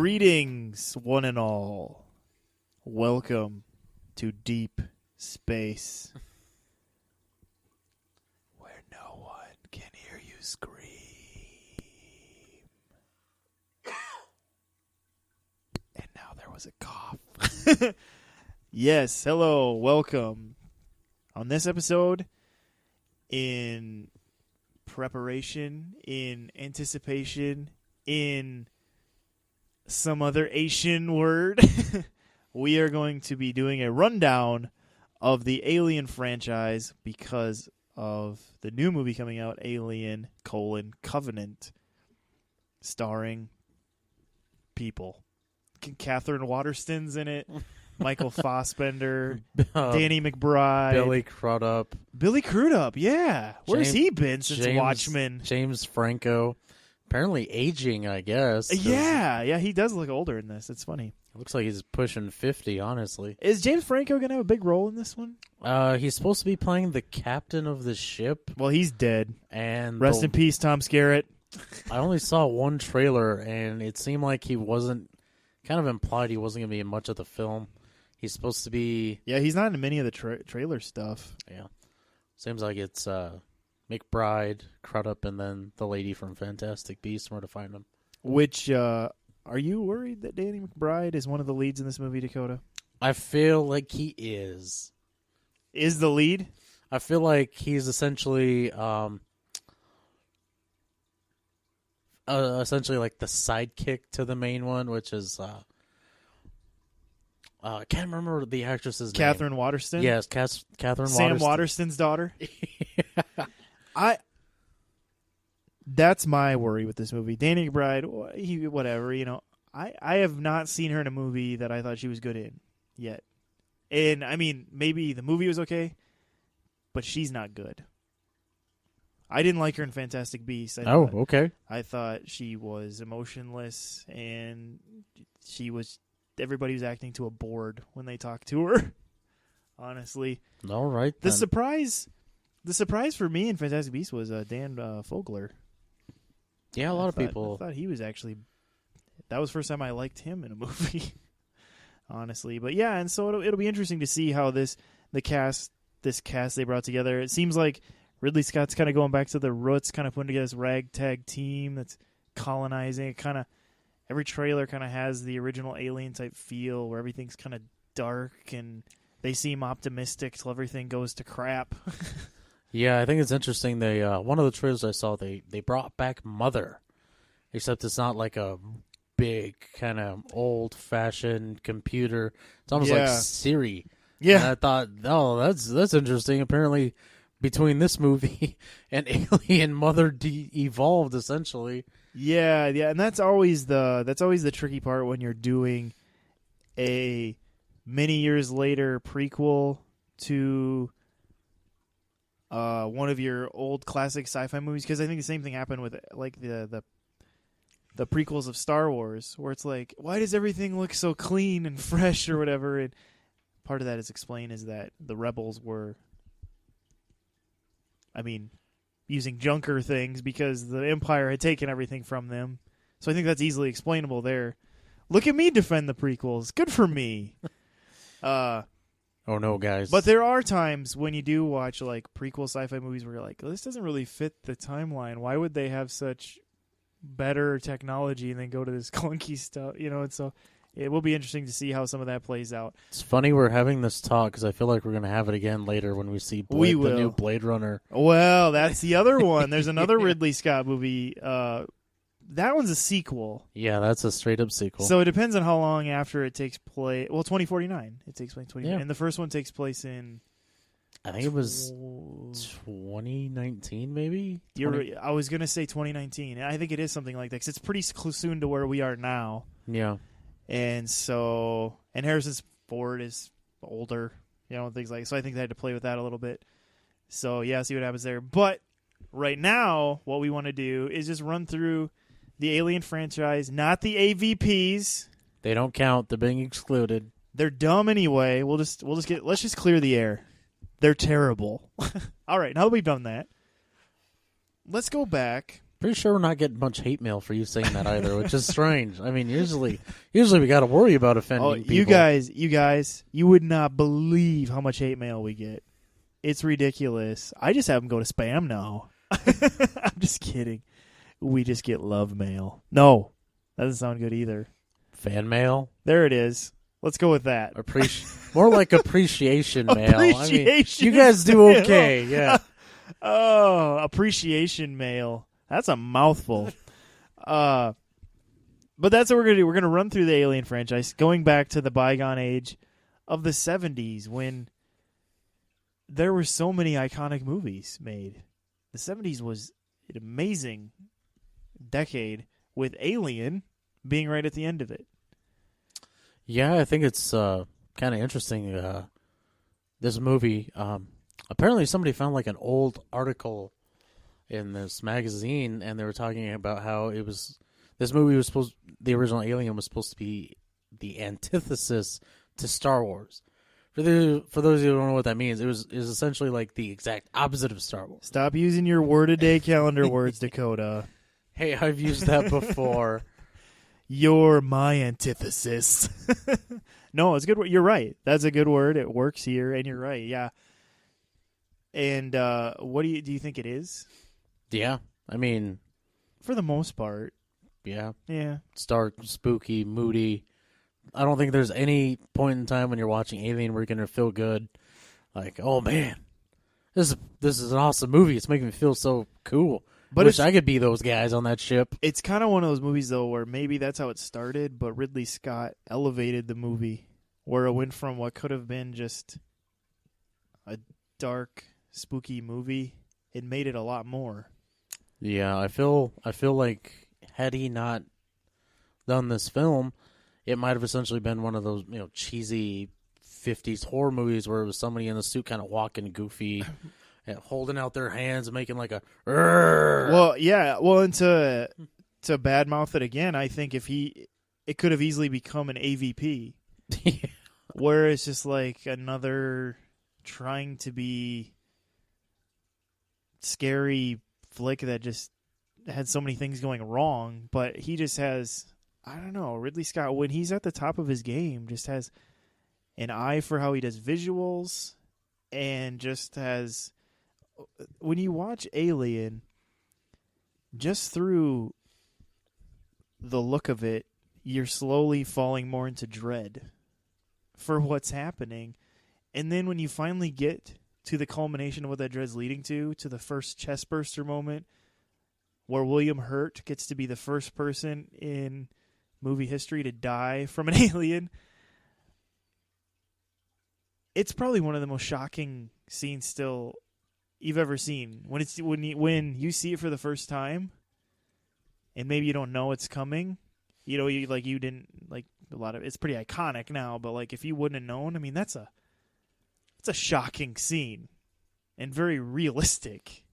Greetings, one and all. Welcome to deep space, where no one can hear you scream. And now there was a cough. Yes, hello, welcome. On this episode, in preparation, in anticipation, in some other Asian word, we are going to be doing a rundown of the Alien franchise because of the new movie coming out, Alien: Covenant, starring people. Catherine Waterston's in it, Michael Fassbender, Danny McBride, Billy Crudup, yeah. Where's he been since Watchmen? James Franco. Apparently aging, I guess. Yeah, he does look older in this. It's funny. It looks like he's pushing 50, honestly. Is James Franco going to have a big role in this one? He's supposed to be playing the captain of the ship. Well, he's dead. And rest in peace, Tom Skerritt. I only saw one trailer, and it seemed like he wasn't, kind of implied he wasn't going to be in much of the film. He's supposed to be... Yeah, he's not in many of the trailer stuff. Yeah. Seems like it's McBride, Crudup, and then the lady from Fantastic Beasts, where to find them. Which, are you worried that Danny McBride is one of the leads in this movie, Dakota? I feel like he is. Is the lead? I feel like he's essentially like the sidekick to the main one, which is I can't remember the actress's name. Catherine Waterston? Yes, Catherine Waterston. Sam Waterston's daughter? That's my worry with this movie. Danny McBride, whatever, you know. I have not seen her in a movie that I thought she was good in yet. And, I mean, maybe the movie was okay, but she's not good. I didn't like her in Fantastic Beasts. Okay. I thought she was emotionless, and everybody was acting to a board when they talked to her, honestly. All right, then. The surprise for me in Fantastic Beasts was Dan Fogler. Yeah, a lot of people. I thought he was actually... That was the first time I liked him in a movie, honestly. But yeah, and so it'll be interesting to see how this cast they brought together. It seems like Ridley Scott's kind of going back to the roots, kind of putting together this ragtag team that's colonizing. Every trailer kind of has the original Alien type feel, where everything's kind of dark and they seem optimistic till everything goes to crap. Yeah, I think it's interesting. They one of the trailers I saw, they brought back Mother, except it's not like a big kind of old-fashioned computer. It's almost like Siri. Yeah, and I thought, oh, that's interesting. Apparently, between this movie and Alien, Mother evolved essentially. Yeah, and that's always the tricky part when you're doing a many years later prequel to one of your old classic sci-fi movies, because I think the same thing happened with like the prequels of Star Wars, where it's like, why does everything look so clean and fresh or whatever? And part of that is explained is that the rebels were, using junker things because the Empire had taken everything from them. So I think that's easily explainable there. Look at me defend the prequels. Good for me. Oh no, guys. But there are times when you do watch like prequel sci-fi movies where you're like, this doesn't really fit the timeline. Why would they have such better technology and then go to this clunky stuff? And so it will be interesting to see how some of that plays out. It's funny we're having this talk because I feel like we're going to have it again later when we see the new Blade Runner. Well, that's the other one. There's another Ridley Scott movie. That one's a sequel. Yeah, that's a straight-up sequel. So it depends on how long after it takes place. Well, 2049. It takes place in 2049. Yeah. And the first one takes place in... I think it was 2019, maybe? I was going to say 2019. I think it is something like that because it's pretty soon to where we are now. Yeah. And so, and Harrison Ford is older, things like that. So I think they had to play with that a little bit. So yeah, see what happens there. But right now, what we want to do is just run through the Alien franchise, not the AVPs. They don't count. They're being excluded. They're dumb anyway. Let's just clear the air. They're terrible. All right, now that we've done that, let's go back Pretty sure we're not getting much hate mail for you saying that either, which is strange. I mean, usually we got to worry about offending people. You guys, you would not believe how much hate mail we get. It's ridiculous. I just have them go to spam now. I'm just kidding. We just get love mail. No, that doesn't sound good either. Fan mail? There it is. Let's go with that. More like appreciation mail. Appreciation you guys do okay, yeah. Oh, appreciation mail. That's a mouthful. But that's what we're going to do. We're going to run through the Alien franchise, going back to the bygone age of the 70s when there were so many iconic movies made. The 70s was an amazing decade with Alien being right at the end of it. Yeah, I think it's kind of interesting. This movie, apparently somebody found like an old article in this magazine, and they were talking about how this movie was the original Alien was supposed to be the antithesis to Star Wars. For those of you who don't know what that means, it was essentially like the exact opposite of Star Wars. Stop using your word-a-day calendar words, Dakota. Hey, I've used that before. You're my antithesis. No, it's a good word. You're right. That's a good word. It works here, and you're right. Yeah. And what do you think it is? Yeah, I mean, for the most part, yeah. It's dark, spooky, moody. I don't think there's any point in time when you're watching Alien where you're gonna feel good. Like, oh man, this is an awesome movie. It's making me feel so cool. But I wish I could be those guys on that ship. It's kind of one of those movies though, where maybe that's how it started, but Ridley Scott elevated the movie, where it went from what could have been just a dark, spooky movie, it made it a lot more. Yeah, I feel like had he not done this film, it might have essentially been one of those, cheesy 50s horror movies where it was somebody in a suit kind of walking goofy and holding out their hands and making like a Rrr. Well, yeah, and to badmouth it again, I think it could have easily become an AVP. Yeah. Where it's just like another trying to be scary flick that just had so many things going wrong, but he just has, I don't know, Ridley Scott, when he's at the top of his game, just has an eye for how he does visuals, and just has, when you watch Alien, just through the look of it, you're slowly falling more into dread for what's happening. And then when you finally get to the culmination of what that dread's leading to the first chestburster moment where William Hurt gets to be the first person in movie history to die from an alien, it's probably one of the most shocking scenes still you've ever seen. When you see it for the first time, and maybe you don't know it's coming, you didn't like a lot of it's pretty iconic now, but like if you wouldn't have known, I mean it's a shocking scene and very realistic.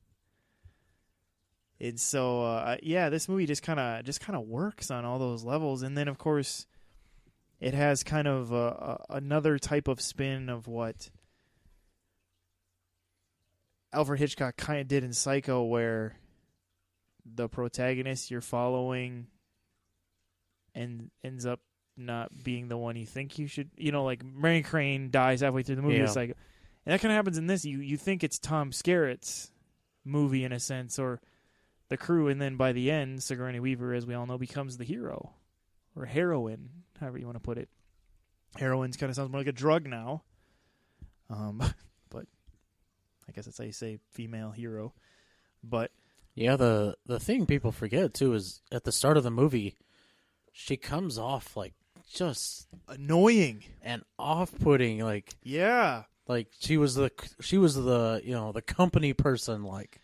And so this movie just kind of works on all those levels, and then of course it has kind of another type of spin of what Alfred Hitchcock kind of did in Psycho, where the protagonist you're following and ends up not being the one you think you should. Like Mary Crane dies halfway through the movie. Yeah. Psycho. And that kind of happens in this. You think it's Tom Skerritt's movie in a sense, or the crew, and then by the end, Sigourney Weaver, as we all know, becomes the hero. Or heroine, however you want to put it. Heroine kind of sounds more like a drug now. But I guess that's how you say female hero. But yeah, the thing people forget too is at the start of the movie, she comes off like just annoying and off-putting. Like yeah, like she was the the company person. Like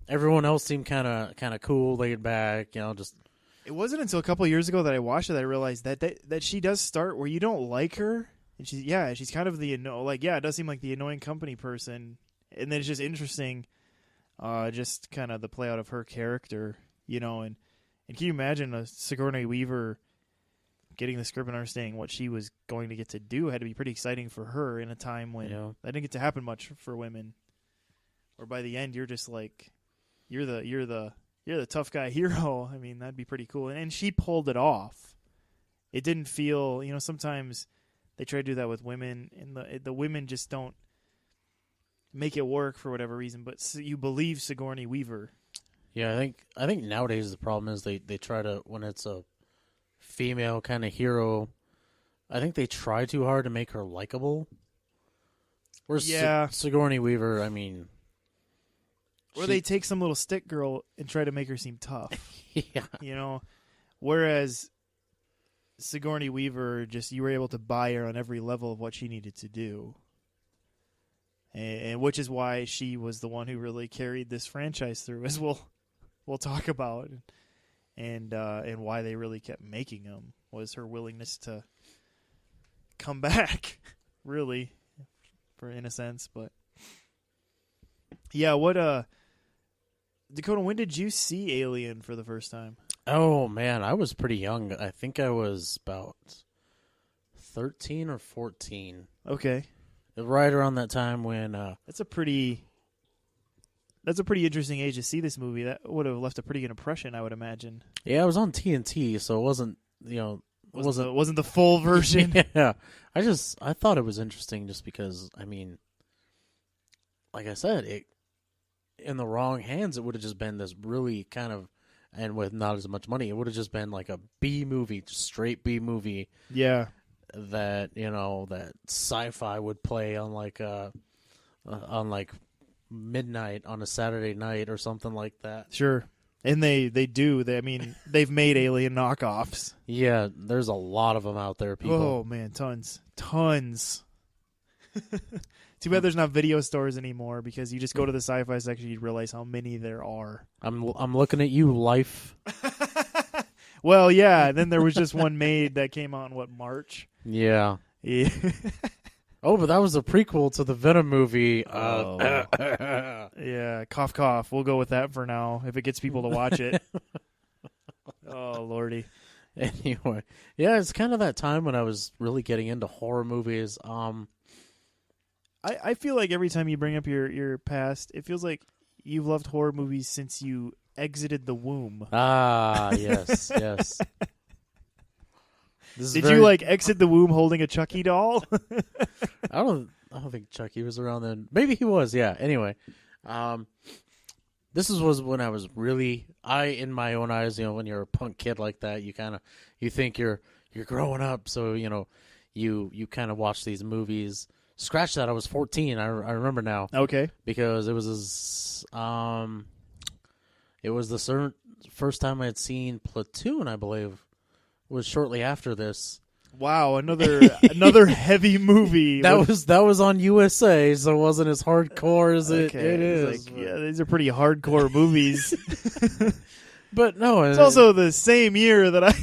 everyone else seemed kind of cool, laid back. Just. It wasn't until a couple of years ago that I watched it that I realized that she does start where you don't like her, and she's kind of the it does seem like the annoying company person, and then it's just interesting, just kind of the play out of her character, and can you imagine a Sigourney Weaver getting the script and understanding what she was going to get to do had to be pretty exciting for her in a time when that didn't get to happen much for women, or by the end you're just like you're the you're the tough guy hero. I mean, that'd be pretty cool. And she pulled it off. It didn't feel, sometimes they try to do that with women, and the women just don't make it work for whatever reason. But you believe Sigourney Weaver. Yeah, I think nowadays the problem is they try to, when it's a female kind of hero, I think they try too hard to make her likable. Whereas Sigourney Weaver, I mean... Or they take some little stick girl and try to make her seem tough. Yeah. Whereas Sigourney Weaver, you were able to buy her on every level of what she needed to do. And which is why she was the one who really carried this franchise through, as we'll talk about. And why they really kept making them was her willingness to come back, really, in a sense. But yeah, Dakota, when did you see Alien for the first time? Oh man, I was pretty young. I think I was about 13 or 14. Okay, right around that time when that's a pretty interesting age to see this movie. That would have left a pretty good impression, I would imagine. Yeah, it was on TNT, so it wasn't wasn't the full version. Yeah, I thought it was interesting just because, I mean, like I said, it in the wrong hands, it would have just been this really kind of, and with not as much money, it would have just been like a B movie, just straight B movie. Yeah, that that sci-fi would play on like midnight on a Saturday night or something like that. Sure. And they do. They've made Alien knockoffs. Yeah, there's a lot of them out there, people. Oh man, tons. Too bad there's not video stores anymore, because you just go to the sci-fi section, you realize how many there are. I'm looking at you, Life. Well, yeah. And then there was just one made that came out in March. Yeah. Yeah. Oh, but that was a prequel to the Venom movie. Yeah, cough, cough. We'll go with that for now, if it gets people to watch it. Oh, Lordy. Anyway, yeah, it's kind of that time when I was really getting into horror movies. I feel like every time you bring up your past, it feels like you've loved horror movies since you exited the womb. Ah, yes, yes. Did you exit the womb holding a Chucky doll? I don't think Chucky was around then. Maybe he was. Yeah. Anyway, this was when I was really, in my own eyes, when you're a punk kid like that, you think you're growing up, so you kind of watch these movies. Scratch that, I was 14. I remember now. Okay. Because it was the first time I had seen Platoon, I believe. Was shortly after this. Wow, another heavy movie. That was on USA, so it wasn't as hardcore as it is. Yeah, these are pretty hardcore movies. But no, it's also the same year that I.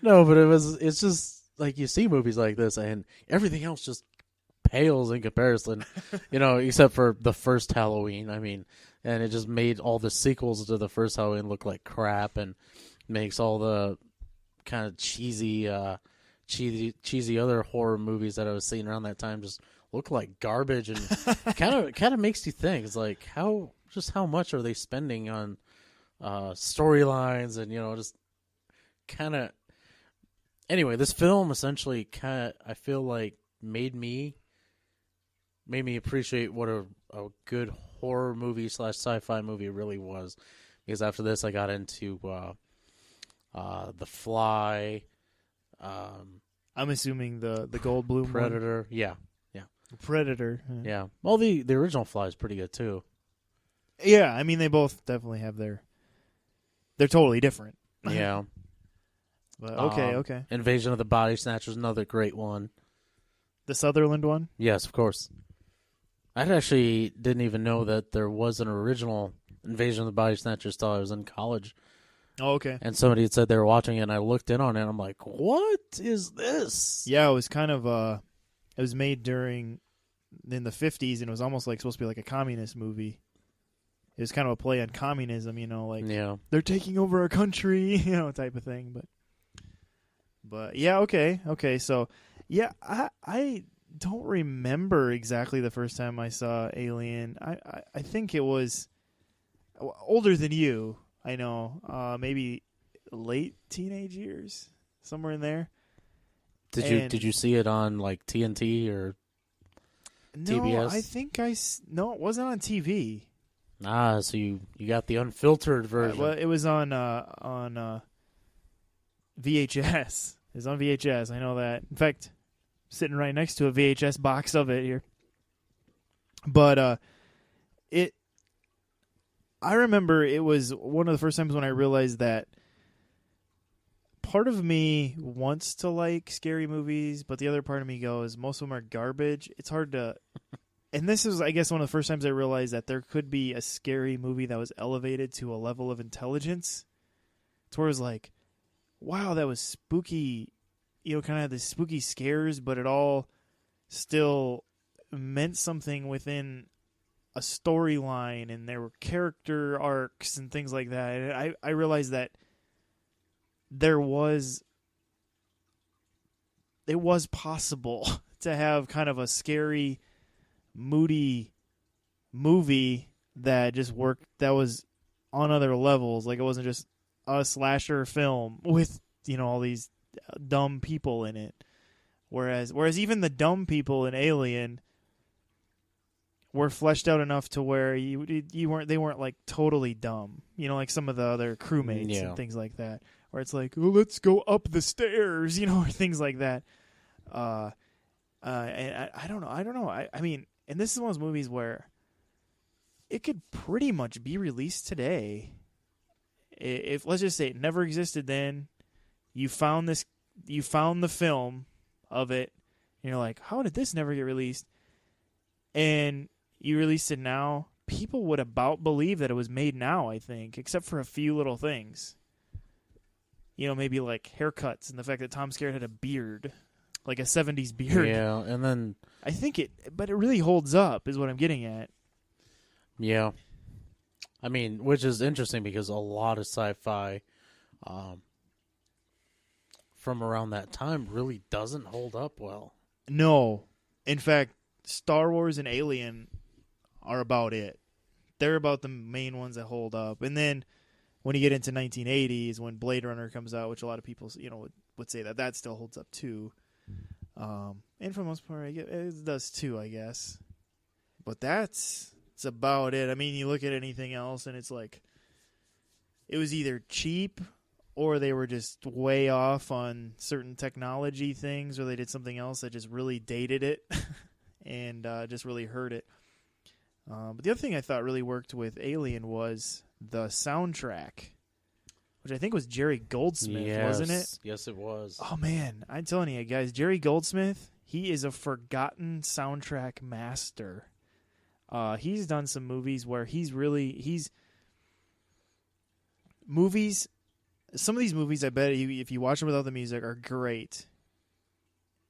No, but it's just like you see movies like this, and everything else just pales in comparison. Except for the first Halloween. I mean, and it just made all the sequels to the first Halloween look like crap, and makes all the kind of cheesy other horror movies that I was seeing around that time just look like garbage, and kind of makes you think, it's like how much are they spending on storylines, and just kind of. Anyway, this film essentially I feel like made me appreciate what a good horror movie / sci-fi movie really was, because after this I got into The Fly. I'm assuming the Goldblum Predator. One. Yeah. Predator. Yeah. Well, the original Fly is pretty good too. Yeah, they both definitely have they're totally different. Yeah. But okay. Invasion of the Body Snatchers, another great one. The Sutherland one? Yes, of course. I actually didn't even know that there was an original Invasion of the Body Snatchers till I was in college. Oh, okay. And somebody had said they were watching it, and I looked in on it, and I'm like, what is this? Yeah, it was kind of it was made in the 50s, and it was almost supposed to be like a communist movie. It was kind of a play on communism, they're taking over a country, type of thing. But yeah, okay. So, yeah, I don't remember exactly the first time I saw Alien. I think it was older than you, I know, maybe late teenage years, somewhere in there. Did you see it on like TNT or No, TBS? I think no, it wasn't on TV. Ah, so you got the unfiltered version. Well, it was on VHS. It was on VHS. I know that. In fact, sitting right next to a VHS box of it here. But I remember it was one of the first times when I realized that part of me wants to like scary movies, but the other part of me goes, most of them are garbage. It's hard to... And this is, I guess, one of the first times I realized that there could be a scary movie that was elevated to a level of intelligence. It's where it was like, wow, that was spooky, kind of had the spooky scares, but it all still meant something within a storyline, and there were character arcs and things like that. And I realized that it was possible to have kind of a scary, moody movie that just worked, that was on other levels. Like, it wasn't just a slasher film with, all these dumb people in it. Whereas even the dumb people in Alien were fleshed out enough to where they weren't like totally dumb. Like some of the other crewmates and things like that. Where it's like, oh, let's go up the stairs, or things like that. And I don't know. I mean, and this is one of those movies where it could pretty much be released today. If let's just say it never existed then, you found the film of it, and you're like, how did this never get released? And you released it now, people would about believe that it was made now, I think, except for a few little things. Maybe like haircuts and the fact that Tom Skerritt had a beard, like a 70s beard. Yeah, and then... I think but it really holds up, is what I'm getting at. Yeah. I mean, which is interesting because a lot of sci-fi from around that time really doesn't hold up well. No. In fact, Star Wars and Alien are about it. They're about the main ones that hold up. And then when you get into 1980s, when Blade Runner comes out, which a lot of people would say that still holds up too. And for the most part, it does too, I guess. But it's about it. I mean, you look at anything else, and it's like it was either cheap or they were just way off on certain technology things, or they did something else that just really dated it and just really hurt it. But the other thing I thought really worked with Alien was the soundtrack, which I think was Jerry Goldsmith, wasn't it? Yes, it was. Oh, man. I'm telling you, guys, Jerry Goldsmith, he is a forgotten soundtrack master. He's done some movies where some of these movies, I bet if you watch them without the music, are great.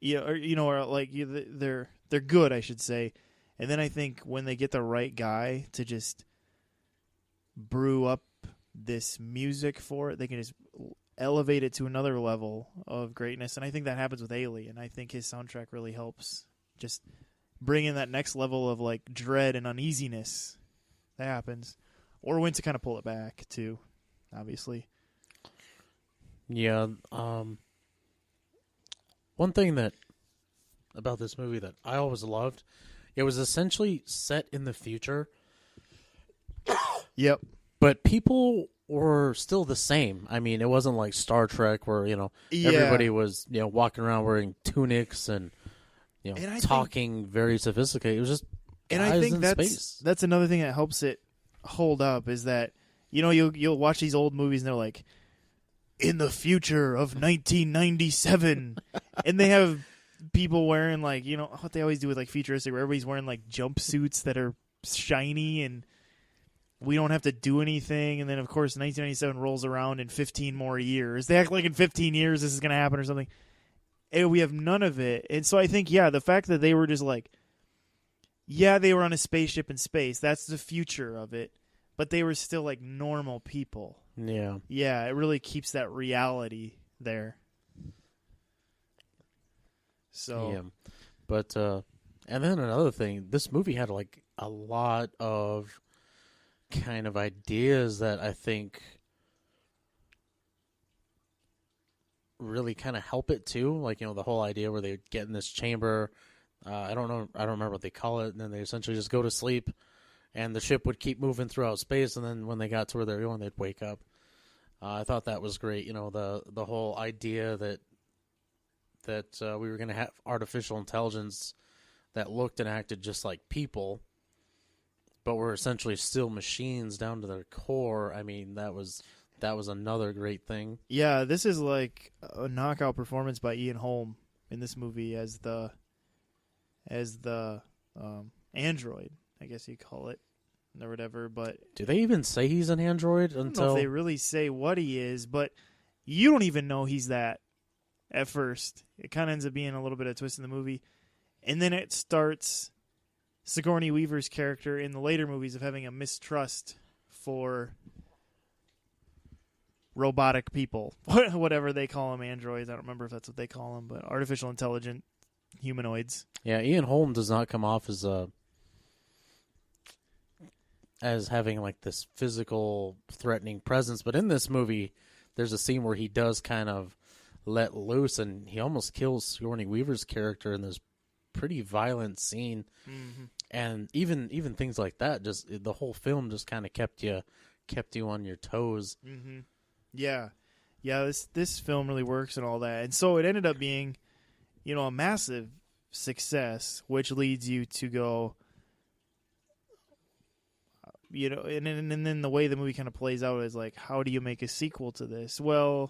Or like they're good, I should say. And then I think when they get the right guy to just brew up this music for it, they can just elevate it to another level of greatness. And I think that happens with Alien. I think his soundtrack really helps just bring in that next level of like dread and uneasiness. That happens. Or when to kind of pull it back too, obviously. Yeah. One thing about this movie that I always loved, it was essentially set in the future. Yep. But people were still the same. I mean, it wasn't like Star Trek where, everybody was, walking around wearing tunics and, talking very sophisticated. It was just guys in space. That's another thing that helps it hold up is that, you'll watch these old movies and they're like, in the future of 1997. And they have people wearing like, what they always do with like futuristic, where everybody's wearing like jumpsuits that are shiny and we don't have to do anything. And then, of course, 1997 rolls around in 15 more years. They act like in 15 years this is going to happen or something. And we have none of it. And so I think, the fact that they were just like, they were on a spaceship in space. That's the future of it. But they were still like normal people. Yeah. Yeah, it really keeps that reality there. So. Yeah. But, and then another thing, this movie had like a lot of kind of ideas that I think really kind of help it too. Like, the whole idea where they get in this chamber. I don't remember what they call it. And then they essentially just go to sleep, and the ship would keep moving throughout space. And then when they got to where they're going, they'd wake up. I thought that was great. The whole idea that we were going to have artificial intelligence that looked and acted just like people, but were essentially still machines down to their core. I mean, that was another great thing. Yeah, this is like a knockout performance by Ian Holm in this movie as the android, I guess you call it, or whatever. But do they even say he's an android? I don't know if they really say what he is, but you don't even know he's that at first. It kind of ends up being a little bit of a twist in the movie, and then it starts Sigourney Weaver's character in the later movies of having a mistrust for robotic people, whatever they call them, androids. I don't remember if that's what they call them, but artificial intelligent humanoids. Yeah, Ian Holm does not come off as having like this physical threatening presence, but in this movie there's a scene where he does kind of let loose, and he almost kills Sigourney Weaver's character in this pretty violent scene. Mm-hmm. And even things like that, just the whole film just kind of kept you on your toes. Mm-hmm. Yeah. This film really works and all that, and so it ended up being, a massive success, which leads you to go, and then the way the movie kind of plays out is like, how do you make a sequel to this? Well,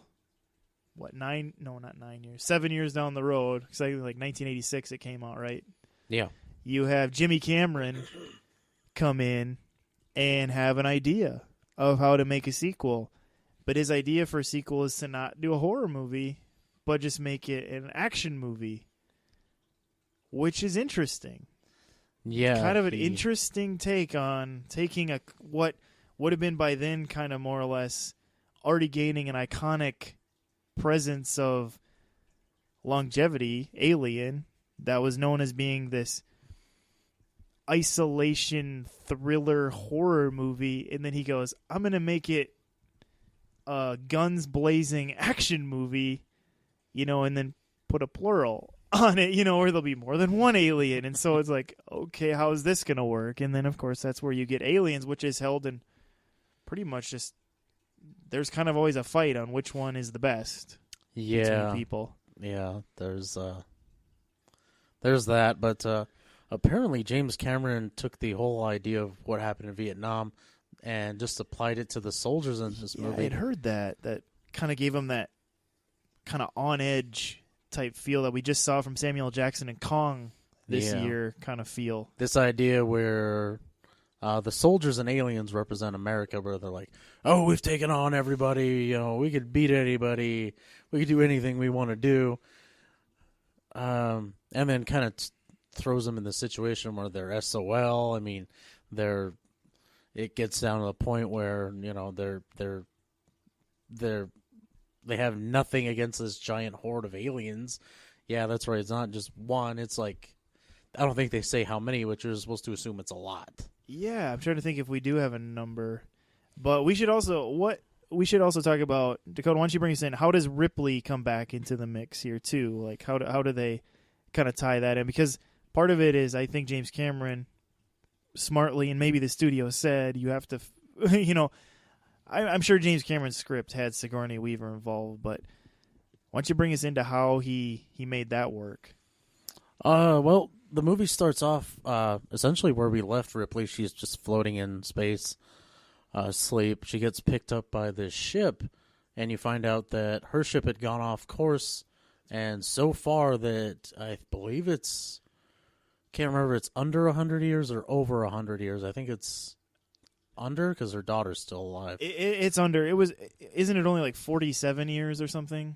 7 years down the road, because like 1986 it came out, right? Yeah. You have Jimmy Cameron come in and have an idea of how to make a sequel. But his idea for a sequel is to not do a horror movie, but just make it an action movie, which is interesting. Yeah. Kind of an interesting take on taking what would have been by then kind of more or less already gaining an iconic presence of longevity, Alien, that was known as being this isolation thriller horror movie, and then he goes, I'm going to make it a guns blazing action movie, and then put a plural on it, where there'll be more than one alien. And so it's like, okay, how is this going to work? And then, of course, that's where you get Aliens, which is held in pretty much just, there's kind of always a fight on which one is the best between people. Yeah, there's that, but apparently James Cameron took the whole idea of what happened in Vietnam and just applied it to the soldiers in this movie. I had heard that kind of gave him that kind of on-edge type feel that we just saw from Samuel L. Jackson and Kong this year kind of feel. This idea where the soldiers and aliens represent America, where they're like, oh, we've taken on everybody, we could beat anybody, we could do anything we want to do. And then kind of throws them in the situation where they're SOL. I mean, it gets down to the point where, they have nothing against this giant horde of aliens. Yeah, that's right. It's not just one. It's like, I don't think they say how many, which you're supposed to assume it's a lot. Yeah, I'm trying to think if we do have a number. But we should also talk about, Dakota, why don't you bring us in? How does Ripley come back into the mix here too? Like how do they kind of tie that in? Because part of it is, I think James Cameron smartly, and maybe the studio said, you have to, I'm sure James Cameron's script had Sigourney Weaver involved, but why don't you bring us into how he made that work? Well, the movie starts off essentially where we left Ripley. She's just floating in space, asleep. She gets picked up by this ship, and you find out that her ship had gone off course, and so far that I believe can't remember if it's under 100 years or over 100 years. I think it's under, because her daughter's still alive. It's under. Isn't it only like 47 years or something?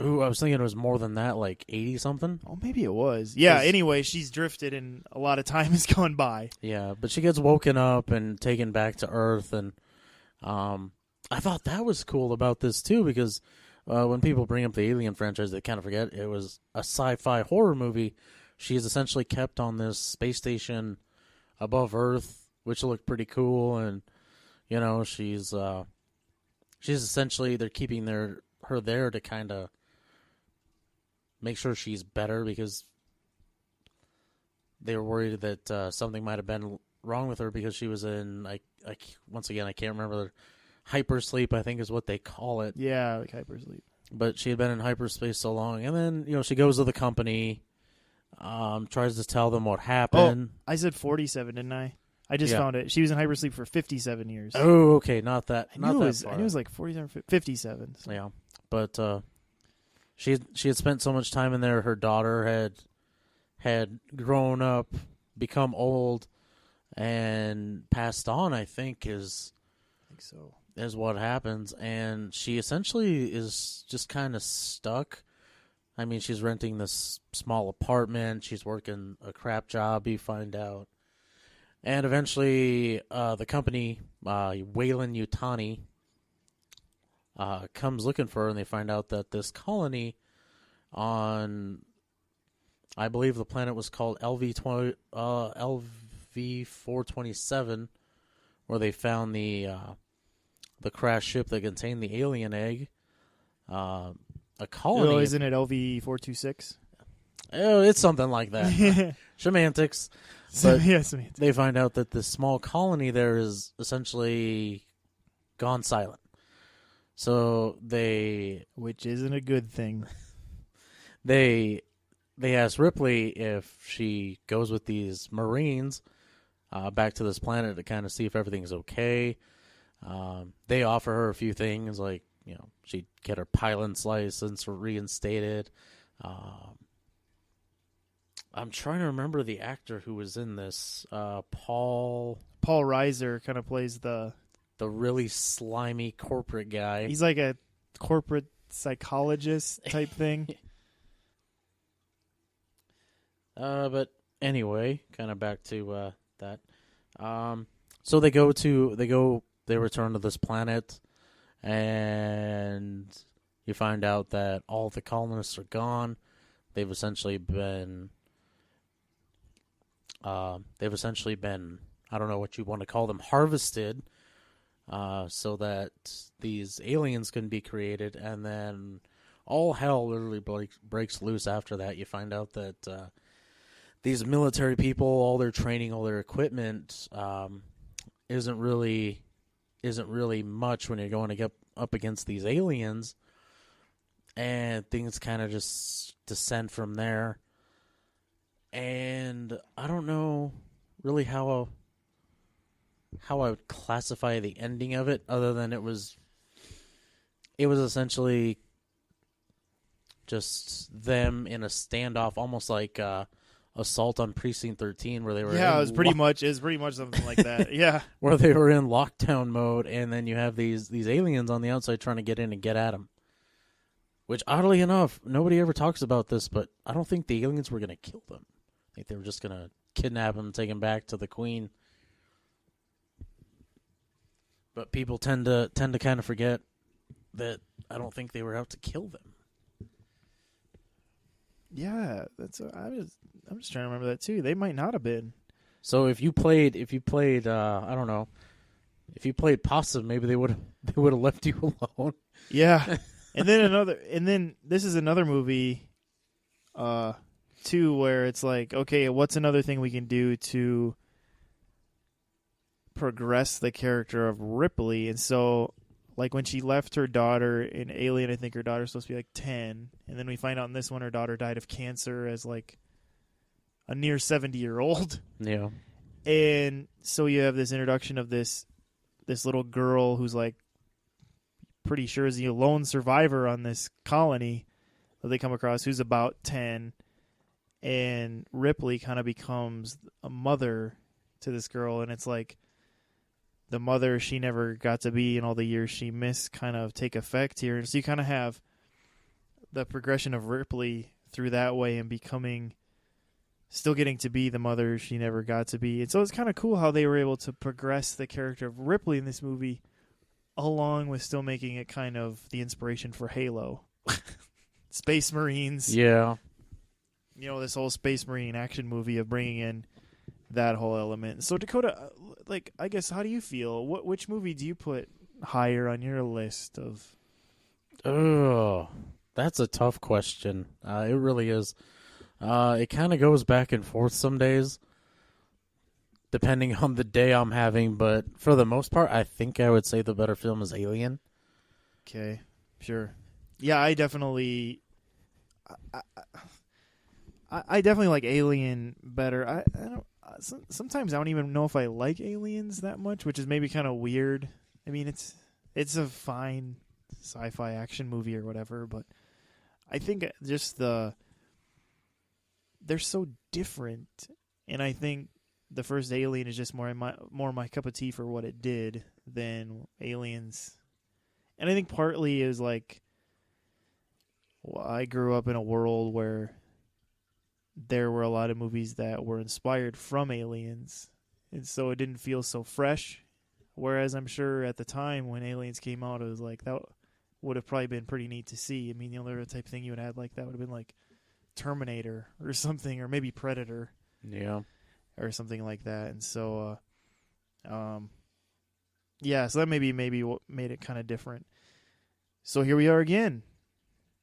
Ooh, I was thinking it was more than that, like 80-something. Oh, maybe it was. Yeah, anyway, she's drifted and a lot of time has gone by. Yeah, but she gets woken up and taken back to Earth, and I thought that was cool about this, too, because when people bring up the Alien franchise, they kind of forget it was a sci-fi horror movie. She is essentially kept on this space station above Earth which looked pretty cool. And you know, she's essentially, they're keeping her there to kind of make sure she's better, because they were worried that something might have been wrong with her, because she was in, once again, I can't remember, hypersleep, I think is what they call it. Yeah, like hypersleep. But she had been in hyperspace so long. And then, you know, she goes to the company, tries to tell them what happened. Oh, I said 47, didn't I? I just found it. She was in hypersleep for 57 years. Oh, okay, not that. I knew it was like 47, 57. So. Yeah, but she had spent so much time in there. Her daughter had grown up, become old, and passed on. I think so. Is what happens, and she essentially is just kind of stuck. I mean, she's renting this small apartment. She's working a crap job, you find out. And eventually, the company, Wayland Yutani, comes looking for her, and they find out that this colony on, I believe the planet was called LV-427, where they found the crashed ship that contained the alien egg. A colony. Oh, isn't it LV-426? Oh, it's something like that. Semantics. But yes, they find out that this small colony there is essentially gone silent. So which isn't a good thing. They ask Ripley if she goes with these Marines back to this planet to kind of see if everything's okay. They offer her a few things, like, you know, she'd get her pilot's license reinstated. I'm trying to remember the actor who was in this. Paul Reiser kind of plays the really slimy corporate guy. He's like a corporate psychologist type thing. But anyway, kind of back to that. So they return to this planet, and you find out that all the colonists are gone. They've essentially been, I don't know what you want to call them, harvested, so that these aliens can be created, and then all hell literally breaks loose after that. You find out that these military people, all their training, all their equipment, isn't really much when you're going to get up against these aliens, and things kind of just descend from there. And I don't know really how I would classify the ending of it, other than it was essentially just them in a standoff, almost like Assault on Precinct 13, where they were it was pretty much something like that. Yeah, where they were in lockdown mode, and then you have these aliens on the outside trying to get in and get at them. Which, oddly enough, nobody ever talks about this, but I don't think the aliens were going to kill them. I think they were just going to kidnap them and take them back to the Queen. But people tend to kind of forget that I don't think they were out to kill them. Yeah, I'm just trying to remember that too. They might not have been. So if you played, I don't know, if you played passive, maybe they would have left you alone. Yeah. And then this is another movie, too, where it's like, okay, what's another thing we can do to progress the character of Ripley? And so, like, when she left her daughter in Alien, I think her daughter's supposed to be like 10, and then we find out in this one her daughter died of cancer as like a near 70-year-old. Yeah. And so you have this introduction of this little girl who's like pretty sure is the lone survivor on this colony that they come across, who's about 10, and Ripley kind of becomes a mother to this girl, and it's like the mother she never got to be in all the years she missed kind of take effect here. So you kind of have the progression of Ripley through that way and still getting to be the mother she never got to be. And so it's kind of cool how they were able to progress the character of Ripley in this movie, along with still making it kind of the inspiration for Halo. Space Marines. Yeah. You know, this whole Space Marine action movie of bringing in that whole element. So Dakota, like, I guess, how do you feel? Which movie do you put higher on your list of? Oh, that's a tough question. It really is. It kind of goes back and forth some days, depending on the day I'm having. But for the most part, I think I would say the better film is Alien. Okay, sure. Yeah, I definitely, I definitely like Alien better. I don't. Sometimes I don't even know if I like Aliens that much, which is maybe kind of weird. I mean, it's a fine sci-fi action movie or whatever, but I think just they're so different, and I think the first Alien is just more my cup of tea for what it did than Aliens. And I think partly is like, well, I grew up in a world where there were a lot of movies that were inspired from Aliens, and so it didn't feel so fresh. Whereas I'm sure at the time when Aliens came out, it was like, that would have probably been pretty neat to see. I mean, the other type of thing you would have had like that would have been like Terminator or something, or maybe Predator. Yeah. Or something like that. And so, yeah, so that maybe what made it kind of different. So here we are again.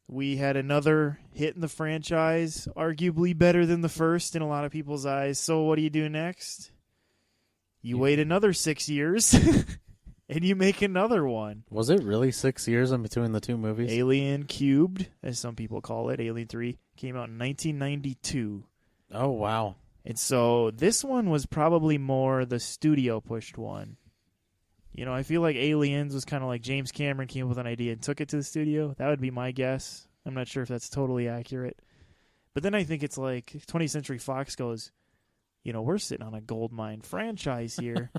We had another hit in the franchise, arguably better than the first in a lot of people's eyes. So what do you do next? You wait another 6 years, and you make another one. Was it really 6 years in between the two movies? Alien Cubed, as some people call it, Alien 3, came out in 1992. Oh, wow. And so this one was probably more the studio-pushed one. You know, I feel like Aliens was kind of like James Cameron came up with an idea and took it to the studio. That would be my guess. I'm not sure if that's totally accurate. But then I think it's like 20th Century Fox goes, you know, we're sitting on a goldmine franchise here.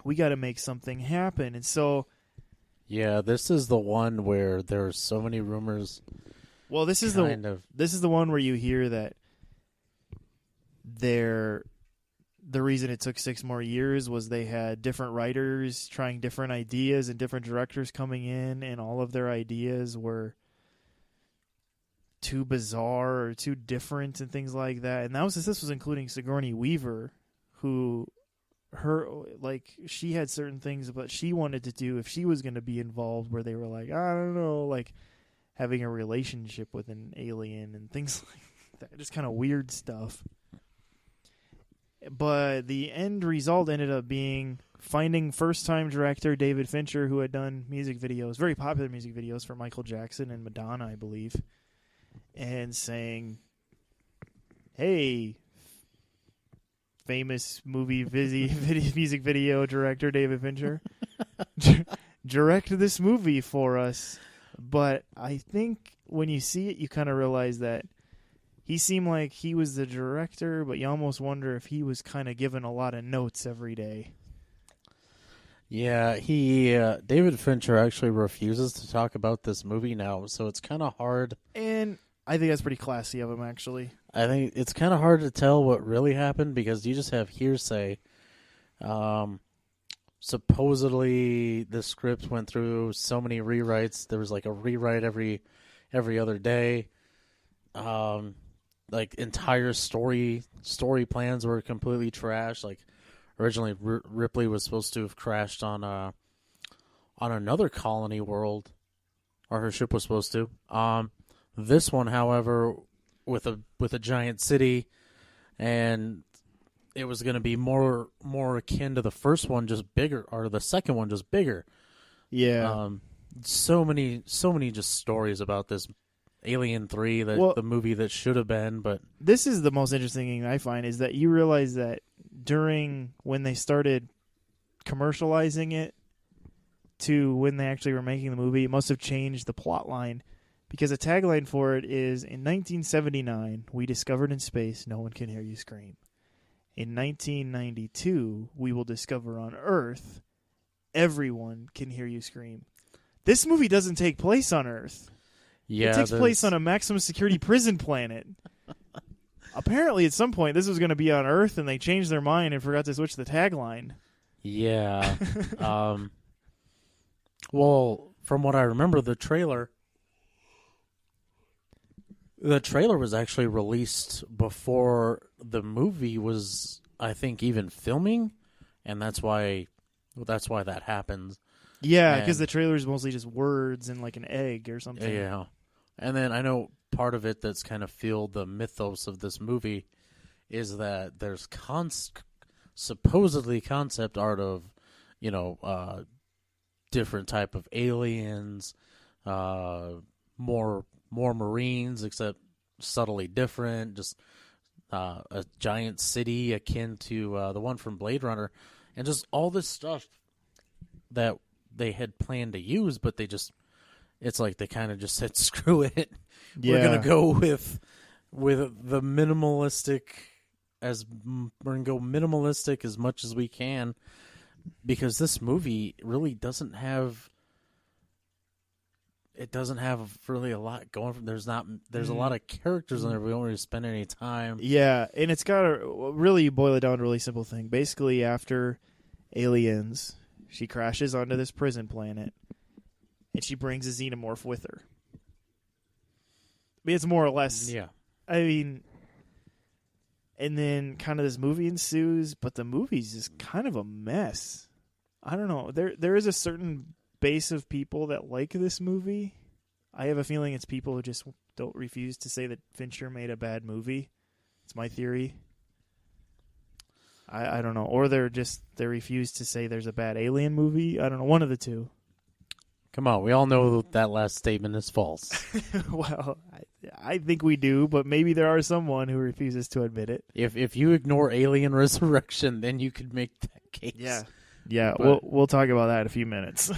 We got to make something happen. And so... Yeah, this is the one where there are so many rumors. Well, this is the one where you hear that the reason it took 6 more years was they had different writers trying different ideas and different directors coming in, and all of their ideas were too bizarre or too different and things like that. And this was including Sigourney Weaver, who she had certain things but she wanted to do if she was going to be involved, where they were like, I don't know, like having a relationship with an alien and things like that, just kind of weird stuff. But the end result ended up being finding first-time director David Fincher, who had done music videos, very popular music videos for Michael Jackson and Madonna, I believe, and saying, hey, famous movie music video director David Fincher, direct this movie for us. But I think when you see it, you kind of realize that he seemed like he was the director, but you almost wonder if he was kind of given a lot of notes every day. Yeah, David Fincher actually refuses to talk about this movie now, so it's kind of hard. And I think that's pretty classy of him, actually. I think it's kind of hard to tell what really happened because you just have hearsay. Supposedly, the script went through so many rewrites. There was like a rewrite every other day. Like entire story plans were completely trashed. Like originally, Ripley was supposed to have crashed on another colony world, or her ship was supposed to. This one, however, with a giant city, and it was going to be more akin to the first one, just bigger, or the second one, just bigger. Yeah. So many just stories about this Alien 3, the movie that should have been, but this is the most interesting thing I find, is that you realize that when they started commercializing it to when they actually were making the movie, it must have changed the plot line, because a tagline for it is, in 1979, we discovered in space no one can hear you scream. In 1992, we will discover on Earth everyone can hear you scream. This movie doesn't take place on Earth. Yeah, it takes place on a maximum security prison planet. Apparently, at some point, this was going to be on Earth, and they changed their mind and forgot to switch the tagline. Yeah. Well, from what I remember, the trailer The trailer was actually released before the movie was, I think, even filming, and that's why that happens. Yeah, because the trailer is mostly just words and like an egg or something. Yeah. And then I know part of it that's kind of fueled the mythos of this movie is that there's supposedly concept art of, different type of aliens, more Marines, except subtly different, just a giant city akin to the one from Blade Runner, and just all this stuff that they had planned to use, but it's like they kind of just said, screw it. Yeah. We're going to go with the minimalistic we're going to go minimalistic as much as we can, because this movie really doesn't have really a lot going from. There's a lot of characters in there. We don't really spend any time. Yeah, and it's got really boil it down to a really simple thing. Basically, after Aliens, she crashes onto this prison planet, and she brings a xenomorph with her. I mean, it's more or less. Yeah. I mean, and then kind of this movie ensues, but the movie's just kind of a mess. I don't know. There is a certain base of people that like this movie. I have a feeling it's people who just don't refuse to say that Fincher made a bad movie. It's my theory. I don't know. Or they refuse to say there's a bad Alien movie. I don't know. One of the two. Come on, we all know that last statement is false. Well, I think we do, but maybe there are someone who refuses to admit it. If you ignore Alien Resurrection, then you could make that case. Yeah. We'll talk about that in a few minutes.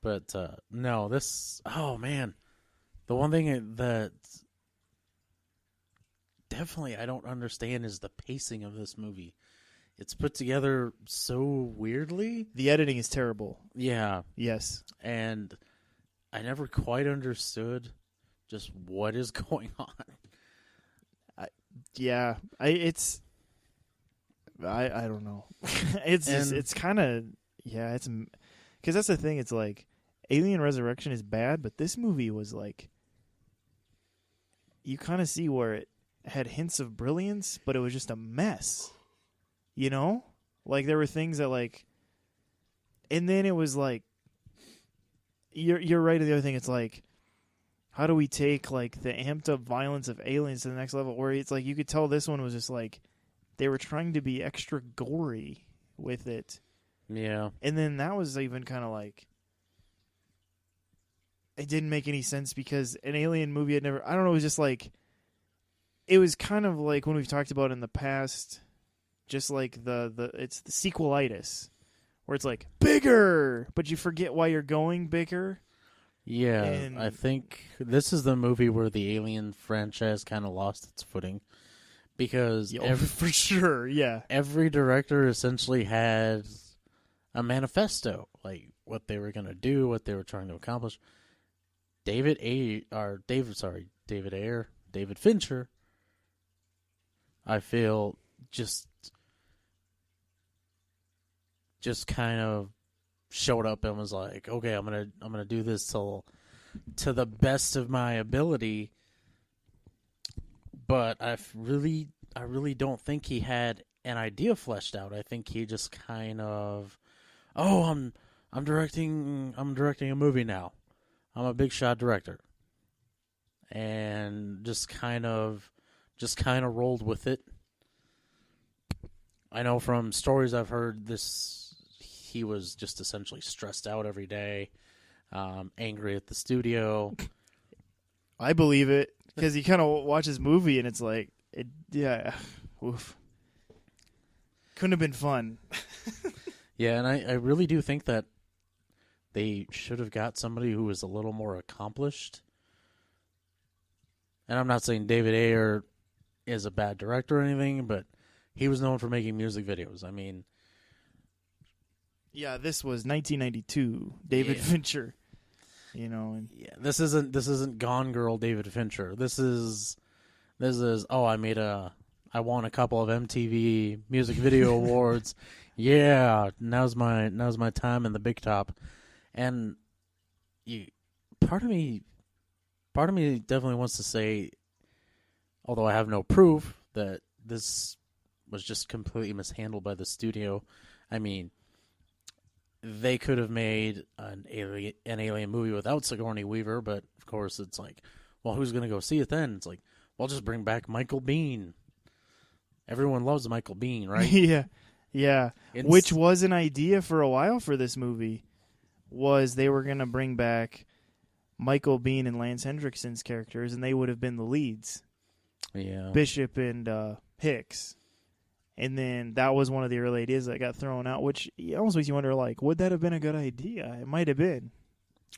But no, oh man, the one thing that definitely I don't understand is the pacing of this movie. It's put together so weirdly. The editing is terrible. Yeah. Yes. And I never quite understood just what is going on. I don't know. It's kind of, it's because that's the thing. It's like Alien Resurrection is bad, but this movie was like, you kind of see where it had hints of brilliance, but it was just a mess. You know? Like, there were things that, like... And then it was, like... You're right. The other thing, it's, like... How do we take, like, the amped-up violence of Aliens to the next level? Where it's, like, you could tell this one was just, like... They were trying to be extra gory with it. Yeah. And then that was even kind of, like... It didn't make any sense because an Alien movie had never... I don't know, it was just, like... It was kind of like when we've talked about in the past... Just like it's the sequelitis, where it's like bigger, but you forget why you're going bigger. Yeah, and I think this is the movie where the Alien franchise kind of lost its footing, because for sure, yeah, every director essentially had a manifesto, like what they were gonna do, what they were trying to accomplish. David Fincher, I feel just kind of showed up and was like, okay, I'm gonna do this to the best of my ability. But I really don't think he had an idea fleshed out. I think he just kind of, I'm directing a movie now. I'm a big shot director. And just kind of rolled with it. I know from stories I've heard he was just essentially stressed out every day, angry at the studio. I believe it, because you kind of watch his movie and it's like, oof. Couldn't have been fun. Yeah, and I really do think that they should have got somebody who was a little more accomplished. And I'm not saying David Ayer is a bad director or anything, but he was known for making music videos. I mean... Yeah, this was 1992. David Fincher, And this isn't Gone Girl David Fincher. This is. I won a couple of MTV Music Video Awards. Yeah, now's my time in the big top, and part of me part of me definitely wants to say, although I have no proof, that this was just completely mishandled by the studio. I mean, they could have made an alien movie without Sigourney Weaver, but of course it's like, well, who's going to go see it then? It's like, well, just bring back Michael Biehn. Everyone loves Michael Biehn, right? Yeah. Which was an idea for a while for this movie, was they were going to bring back Michael Biehn and Lance Hendrickson's characters, and they would have been the leads. Yeah. Bishop and Hicks. And then that was one of the early ideas that got thrown out, which almost makes you wonder, like, would that have been a good idea? It might have been.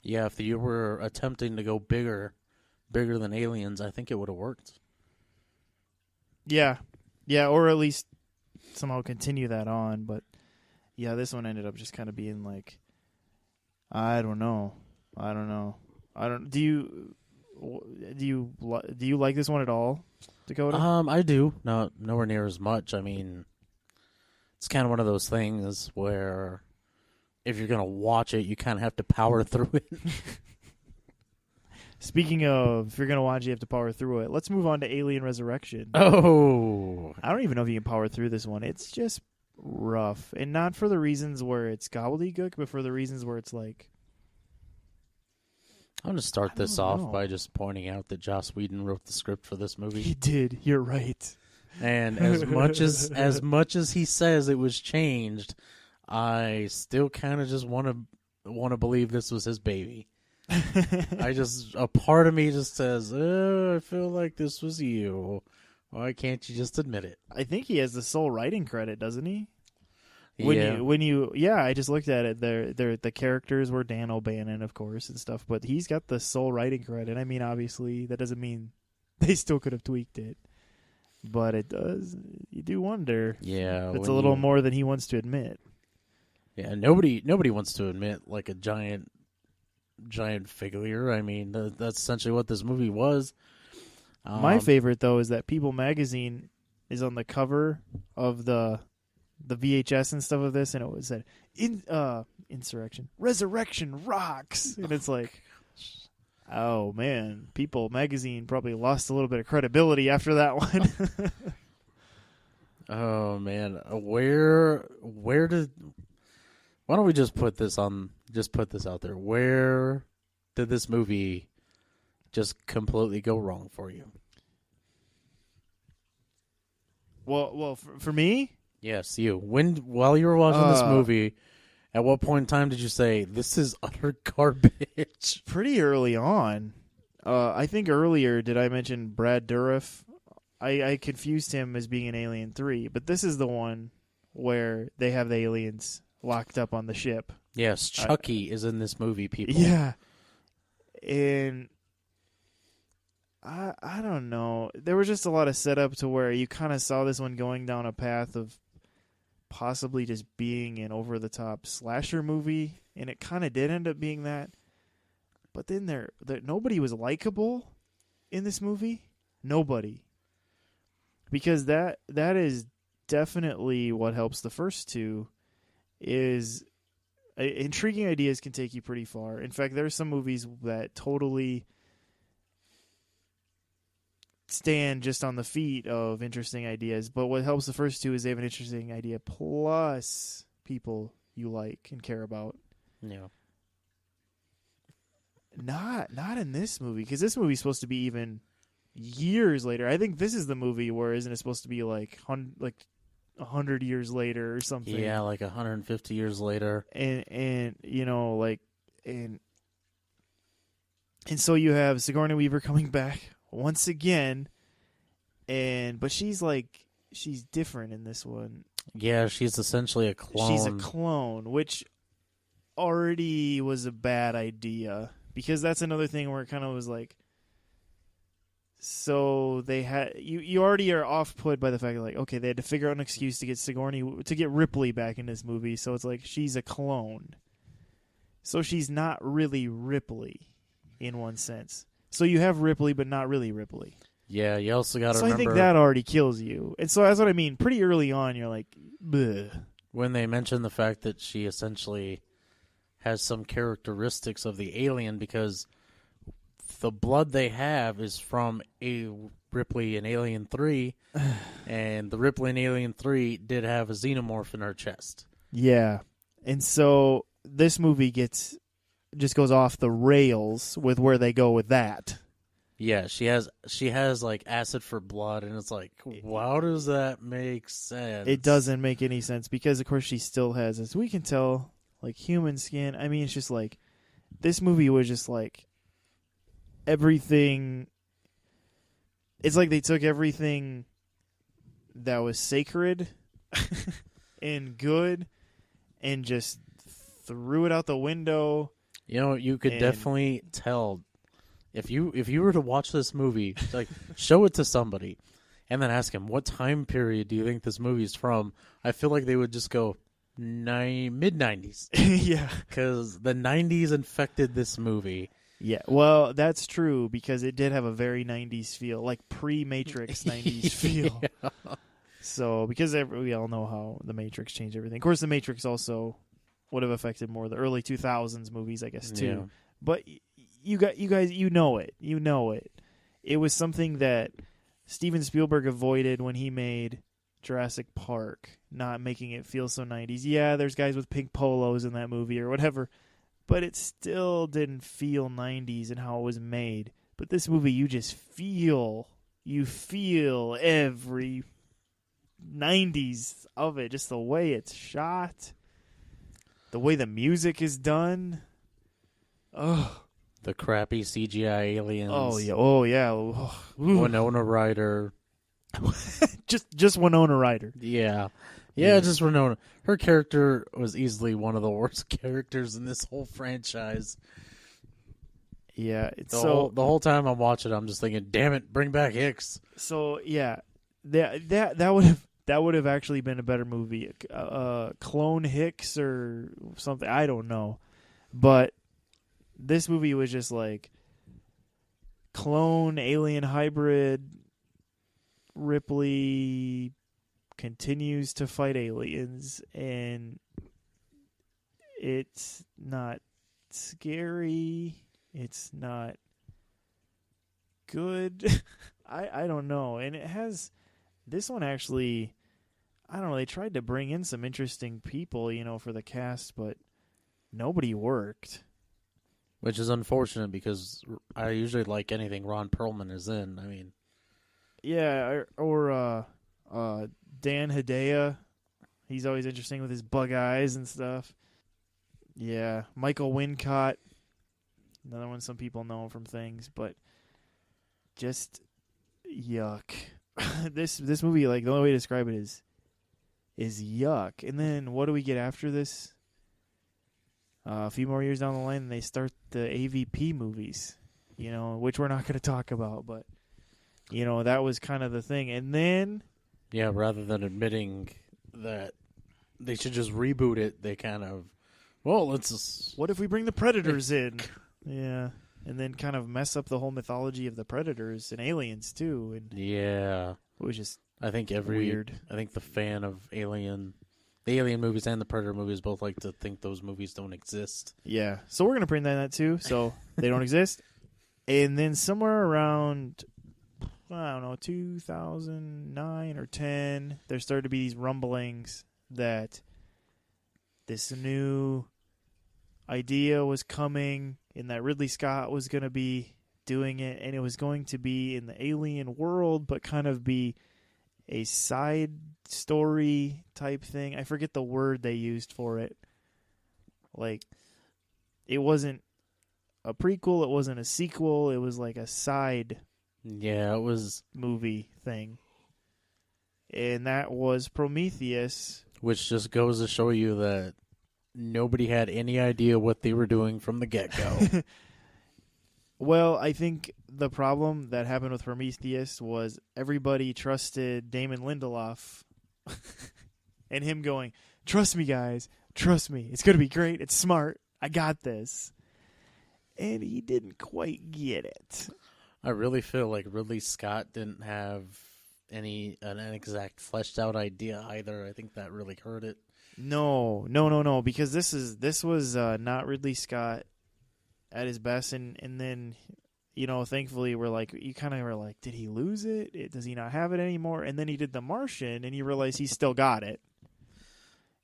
Yeah, if you were attempting to go bigger than Aliens, I think it would have worked. Yeah, or at least somehow continue that on. But yeah, this one ended up just kind of being like, I don't know. Do you like this one at all, Dakota? I do. Nowhere near as much. I mean, it's kind of one of those things where if you're gonna watch it, you kind of have to power through it. Speaking of, if you're going to watch it, you have to power through it. Let's move on to Alien Resurrection. Oh. I don't even know if you can power through this one. It's just rough. And not for the reasons where it's gobbledygook, but for the reasons where it's like... I'm going to start this off by just pointing out that Joss Whedon wrote the script for this movie. He did. You're right. And as much as he says it was changed, I still kind of just want to believe this was his baby. A part of me just says, I feel like this was you. Why can't you just admit it? I think he has the sole writing credit, doesn't he? Yeah. I just looked at it. The characters were Dan O'Bannon, of course, and stuff, but he's got the sole writing credit. I mean, obviously, that doesn't mean they still could have tweaked it, but it does. You do wonder. Yeah, it's a little more than he wants to admit. Yeah, nobody wants to admit like a giant figure. I mean, that's essentially what this movie was. My favorite, though, is that People magazine is on the cover of the VHS and stuff of this, and it was said, Insurrection, Resurrection rocks. And it's like, oh, man, People magazine probably lost a little bit of credibility after that one. Oh, man. Why don't we just put this out there. Where did this movie just completely go wrong for you? Well, for me? Yes, you. While you were watching this movie, at what point in time did you say, this is utter garbage? Pretty early on. I think earlier, did I mention Brad Dourif? I confused him as being in Alien 3, but this is the one where they have the aliens locked up on the ship. Yes, Chucky is in this movie, people. Yeah. And I don't know. There was just a lot of setup to where you kind of saw this one going down a path of possibly just being an over-the-top slasher movie, and it kind of did end up being that. But then nobody was likable in this movie. Nobody. Because that is definitely what helps the first two. Is intriguing ideas can take you pretty far. In fact, there are some movies that totally stand just on the feet of interesting ideas. But what helps the first two is they have an interesting idea plus people you like and care about. Yeah. Not in this movie, because this movie is supposed to be even years later. I think this is the movie where isn't it supposed to be like 100 years later or something? Yeah, like 150 years later. And you know, like, and so you have Sigourney Weaver coming back once again, but she's different in this one. Yeah, she's essentially a clone. She's a clone, which already was a bad idea, because that's another thing where it kind of was like, so they had you already are off put by the fact that, like, okay, they had to figure out an excuse to get Ripley back in this movie. So it's like she's a clone, so she's not really Ripley in one sense. So you have Ripley, but not really Ripley. Yeah, you also got to remember. So I think that already kills you. And so that's what I mean. Pretty early on, you're like, bleh. When they mention the fact that she essentially has some characteristics of the alien, because the blood they have is from a Ripley in Alien 3, and the Ripley in Alien 3 did have a xenomorph in her chest. Yeah. And so this movie just goes off the rails with where they go with that. Yeah, she has like acid for blood, and it's like, how does that make sense? It doesn't make any sense because, of course, she still has, as we can tell, like human skin. I mean, it's just like this movie was just like everything. It's like they took everything that was sacred and good and just threw it out the window. You know, you could definitely tell. If you were to watch this movie, like show it to somebody, and then ask him what time period do you think this movie's from, I feel like they would just go mid-90s. Yeah, because the 90s infected this movie. Yeah, well, that's true because it did have a very 90s feel, like pre-Matrix 90s feel. Yeah. So because we all know how the Matrix changed everything. Of course, the Matrix also would have affected more the early 2000s movies, I guess, too. Yeah. But you guys, you know it. You know it. It was something that Steven Spielberg avoided when he made Jurassic Park, not making it feel so 90s. Yeah, there's guys with pink polos in that movie or whatever, but it still didn't feel 90s in how it was made. But this movie, you feel every 90s of it, just the way it's shot, the way the music is done. Oh, the crappy CGI aliens. Oh yeah. Oh. Winona Ryder. just Winona Ryder. Yeah, just Winona. Her character was easily one of the worst characters in this whole franchise. Yeah, the whole time I'm watching, I'm just thinking, "Damn it, bring back Hicks." So yeah, that would have actually been a better movie. Clone Hicks or something. I don't know, but this movie was just like clone alien hybrid. Ripley continues to fight aliens, and it's not scary. It's not good. I don't know. And it has this one actually, I don't know, they tried to bring in some interesting people, for the cast, but nobody worked. Which is unfortunate because I usually like anything Ron Perlman is in. I mean, yeah, or Dan Hedaya. He's always interesting with his bug eyes and stuff. Yeah, Michael Wincott. Another one some people know him from things, but just yuck. This movie, like the only way to describe it is yuck. And then what do we get after this? A few more years down the line, they start the AVP movies, which we're not going to talk about, but that was kind of the thing. And then, yeah, rather than admitting that they should just reboot it, they kind of, let's just... What if we bring the Predators in? Yeah. And then kind of mess up the whole mythology of the Predators and aliens, too. And yeah. It was just weird. I think the fan of the Alien movies and the Predator movies both like to think those movies don't exist. Yeah. So we're going to bring that too. So they don't exist. And then somewhere around, I don't know, 2009 or 10, there started to be these rumblings that this new idea was coming and that Ridley Scott was going to be doing it, and it was going to be in the alien world but kind of be a side story type thing. I forget the word they used for it. Like, it wasn't a prequel, it wasn't a sequel, it was like a side it was movie thing. And that was Prometheus. Which just goes to show you that nobody had any idea what they were doing from the get-go. Well, I think the problem that happened with Prometheus was everybody trusted Damon Lindelof and him going, "Trust me, guys. Trust me. It's going to be great. It's smart. I got this." And he didn't quite get it. I really feel like Ridley Scott didn't have an exact fleshed out idea either. I think that really hurt it. No, because this was not Ridley Scott at his best, and then thankfully we're like, you kind of were like, did he lose it? Does he not have it anymore? And then he did The Martian, and you realize he still got it.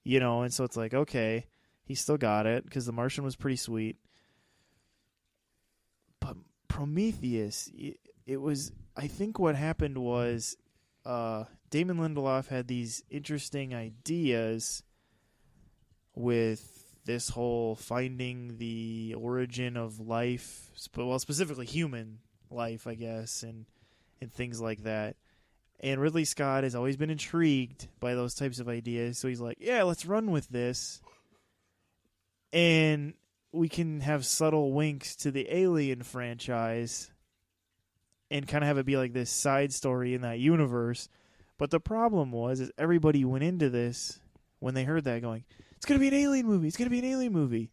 And so it's like, okay, he still got it because The Martian was pretty sweet. But Prometheus, it was, I think what happened was Damon Lindelof had these interesting ideas with this whole finding the origin of life, specifically human life, I guess, and things like that. And Ridley Scott has always been intrigued by those types of ideas, so he's like, yeah, let's run with this. And we can have subtle winks to the Alien franchise and kind of have it be like this side story in that universe. But the problem is everybody went into this when they heard that going, it's going to be an Alien movie. It's going to be an Alien movie.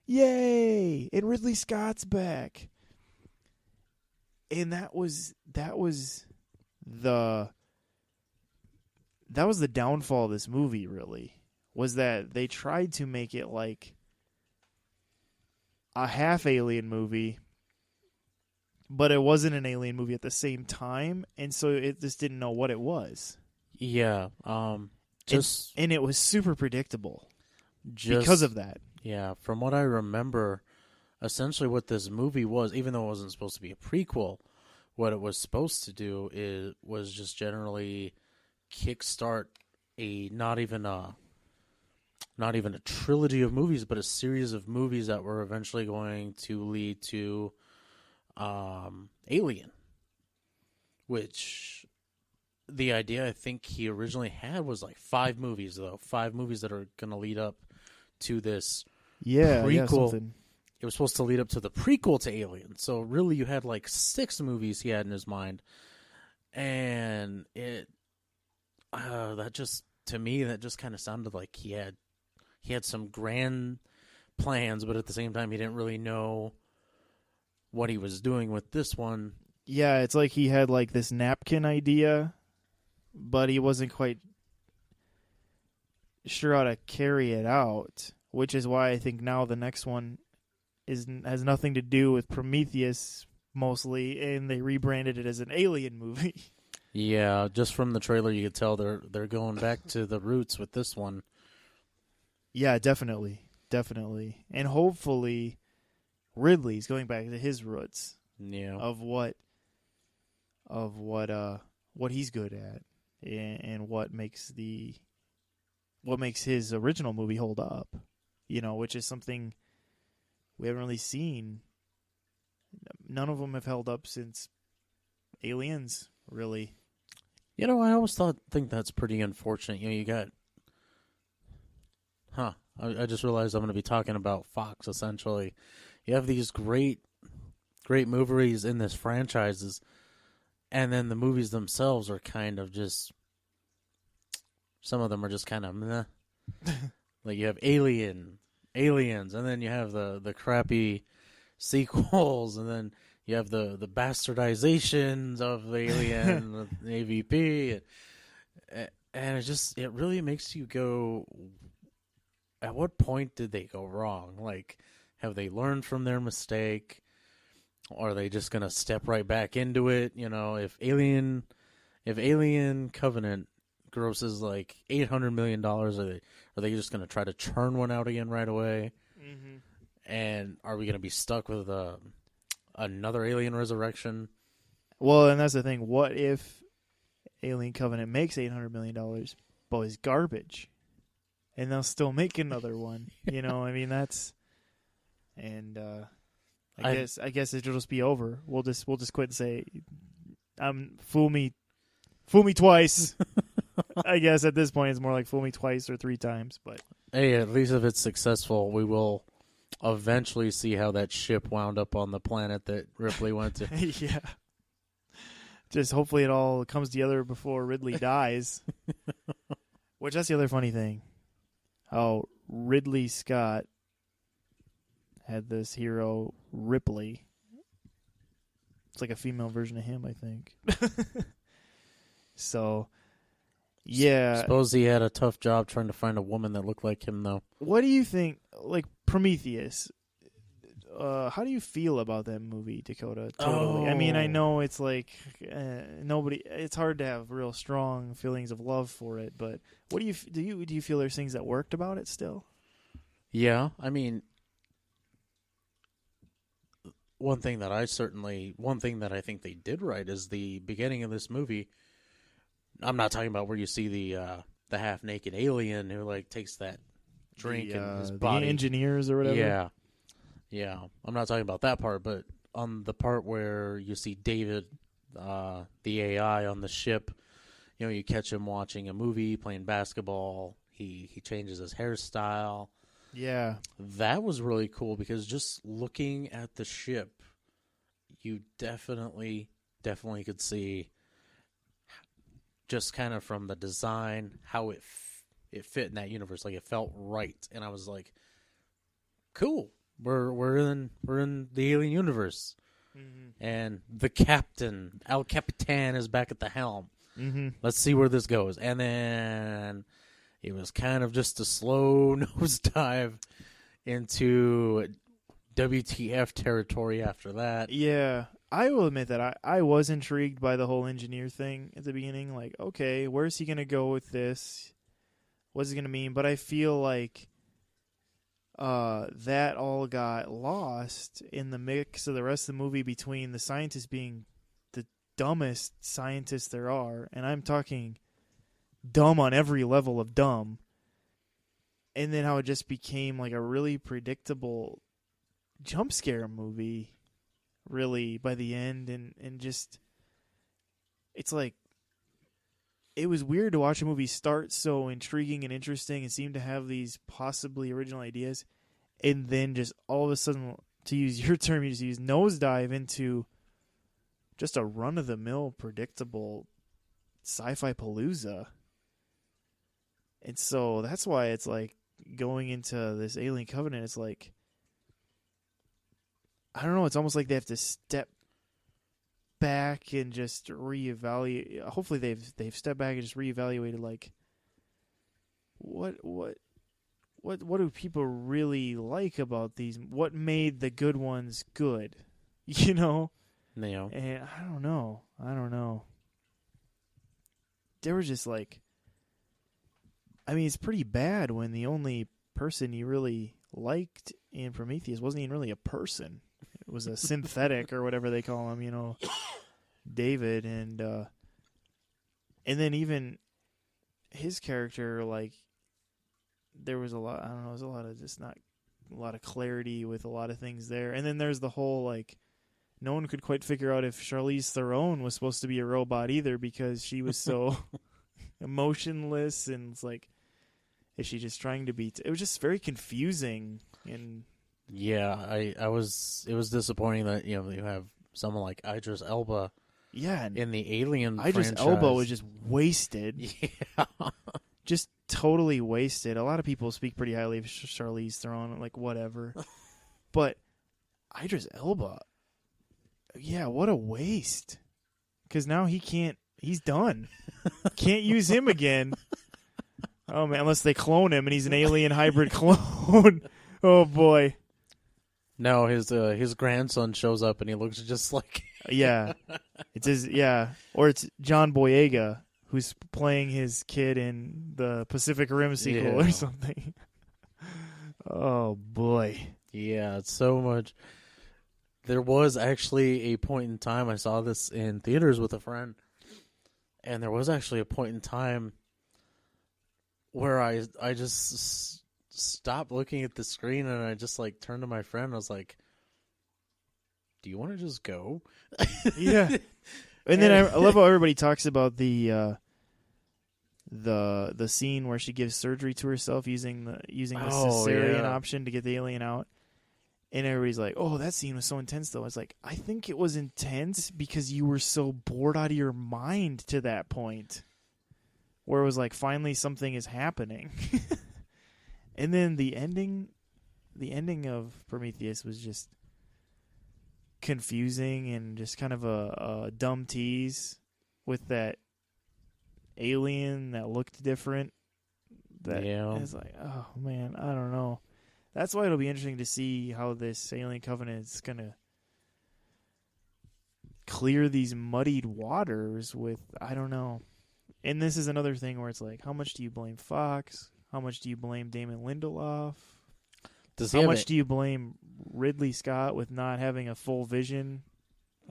Yay! And Ridley Scott's back. And that was the downfall of this movie, really, was that they tried to make it like a half Alien movie, but it wasn't an Alien movie at the same time, and so it just didn't know what it was. Yeah. And it was super predictable because of that. Yeah, from what I remember, essentially what this movie was, even though it wasn't supposed to be a prequel, what it was supposed to do was just generally kickstart not even a trilogy of movies, but a series of movies that were eventually going to lead to Alien, which the idea I think he originally had was like 5 movies, though. 5 movies that are going to lead up to this prequel. Yeah, it was supposed to lead up to the prequel to Alien. So really you had like 6 movies he had in his mind. And that just kind of sounded like he had some grand plans, but at the same time he didn't really know what he was doing with this one. Yeah, it's like he had like this napkin idea, but he wasn't quite sure how to carry it out, which is why I think now the next one has nothing to do with Prometheus mostly, and they rebranded it as an Alien movie. Yeah, just from the trailer you could tell they're going back to the roots with this one. Yeah, definitely. And hopefully Ridley's going back to his roots. Yeah. Of what he's good at and what makes his original movie hold up, which is something we haven't really seen. None of them have held up since Aliens, really. I always think that's pretty unfortunate. You got, I just realized I'm going to be talking about Fox, essentially. You have these great movies in this franchises, and then the movies themselves are kind of just, some of them are just kind of meh. Like you have Aliens, and then you have the crappy sequels, and then you have the bastardizations of Alien, the AVP, and it really makes you go, at what point did they go wrong? Like, have they learned from their mistake? Or are they just going to step right back into it? If Alien Covenant grosses like $800 million, are they just going to try to churn one out again right away? Mm-hmm. And are we going to be stuck with another Alien Resurrection? Well, and that's the thing. What if Alien Covenant makes $800 million, but is garbage, and they'll still make another one? I mean, that's, and I guess it'll just be over. We'll just quit and say, fool me twice. I guess at this point it's more like fool me twice or 3 times. But hey, at least if it's successful, we will eventually see how that ship wound up on the planet that Ripley went to. Yeah. Just hopefully it all comes together before Ridley dies. Which, that's the other funny thing. How Ridley Scott had this hero, Ripley. It's like a female version of him, I think. So, yeah. Suppose he had a tough job trying to find a woman that looked like him, though. What do you think, like Prometheus? how do you feel about that movie, Dakota? Totally. I mean, I know it's like nobody. It's hard to have real strong feelings of love for it, but what do you feel there's things that worked about it still? Yeah, I mean, one thing that I think they did right is the beginning of this movie. I'm not talking about where you see the half naked alien who like takes that drink in his body. The engineers or whatever. Yeah. I'm not talking about that part, but on the part where you see David, the AI on the ship, you catch him watching a movie, playing basketball. He changes his hairstyle. Yeah. That was really cool because just looking at the ship, you definitely could see just kind of from the design how it fit in that universe. Like it felt right, and I was like, "Cool, we're in the alien universe." Mm-hmm. And the captain, El Capitan, is back at the helm. Mm-hmm. Let's see where this goes. And then it was kind of just a slow nosedive into WTF territory after that. Yeah. I will admit that I was intrigued by the whole engineer thing at the beginning. Like, okay, where's he going to go with this? What's it going to mean? But I feel like that all got lost in the mix of the rest of the movie between the scientists being the dumbest scientists there are, and I'm talking dumb on every level of dumb, and then how it just became like a really predictable jump scare movie really by the end, and just it's like it was weird to watch a movie start so intriguing and interesting and seem to have these possibly original ideas, and then just all of a sudden, to use your term, you just use nosedive into just a run-of-the-mill predictable sci-fi palooza. And so that's why it's like going into this Alien Covenant, it's like, I don't know, it's almost like they have to step back and just reevaluate. Hopefully they've stepped back and just reevaluated, like, what do people really like about these? What made the good ones good? Yeah. And I don't know. They were just like, I mean, it's pretty bad when the only person you really liked in Prometheus wasn't even really a person. It was a synthetic or whatever they call him, David, and then even his character, like, there was a lot. I don't know. There was a lot of just not a lot of clarity with a lot of things there. And then there's the whole, like, no one could quite figure out if Charlize Theron was supposed to be a robot either because she was so emotionless, and it's like, is she just trying to be? It was just very confusing. And yeah, it was disappointing that you have someone like Idris Elba. Yeah, in the Alien Idris franchise. Elba was just wasted. Yeah, just totally wasted. A lot of people speak pretty highly of Charlize Theron, like whatever, but Idris Elba, yeah, what a waste. Because now he's done. Can't use him again. Oh man, unless they clone him and he's an alien hybrid clone. Oh boy. No, his grandson shows up and he looks just like yeah. Or it's John Boyega who's playing his kid in the Pacific Rim sequel or something. Oh boy. Yeah, it's so much. There was actually a point in time, I saw this in theaters with a friend, and there was actually a point in time where I just stopped looking at the screen and I just like turned to my friend. I was like, "Do you want to just go?" Yeah. And then I love how everybody talks about the scene where she gives surgery to herself using the cesarean option to get the alien out. And everybody's like, "Oh, that scene was so intense, though." I was like, I think it was intense because you were so bored out of your mind to that point, where it was like, finally something is happening. And then the ending of Prometheus was just confusing and just kind of a dumb tease with that alien that looked different. That is like, oh man, I don't know. That's why it'll be interesting to see how this Alien Covenant is going to clear these muddied waters with, I don't know. And this is another thing where it's like, how much do you blame Fox? How much do you blame Damon Lindelof? How much do you blame Ridley Scott with not having a full vision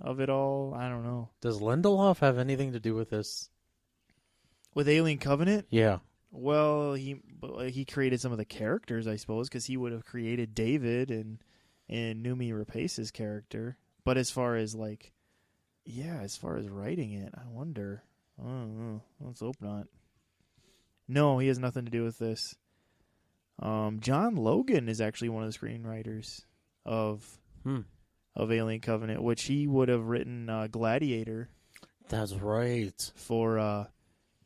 of it all? I don't know. Does Lindelof have anything to do with this? With Alien Covenant? Yeah. Well, he created some of the characters, I suppose, because he would have created David and Noomi Rapace's character. But as far as writing it, I wonder. I don't know. Let's hope not. No, he has nothing to do with this. John Logan is actually one of the screenwriters of Alien Covenant, which he would have written Gladiator. That's right. For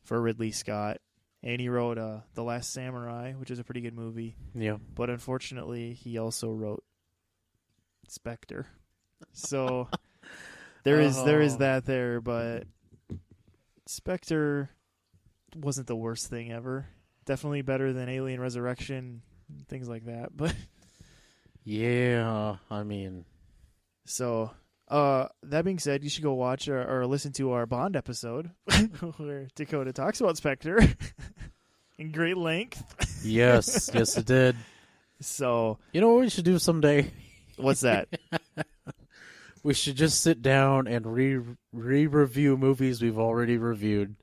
Ridley Scott. And he wrote The Last Samurai, which is a pretty good movie. Yeah. But unfortunately, he also wrote Spectre. So there is that there, but Spectre wasn't the worst thing ever. Definitely better than Alien Resurrection, things like that. But yeah, I mean. So, that being said, you should go watch or listen to our Bond episode where Dakota talks about Spectre in great length. Yes, it did. So, you know what we should do someday? What's that? We should just sit down and re-review movies we've already reviewed,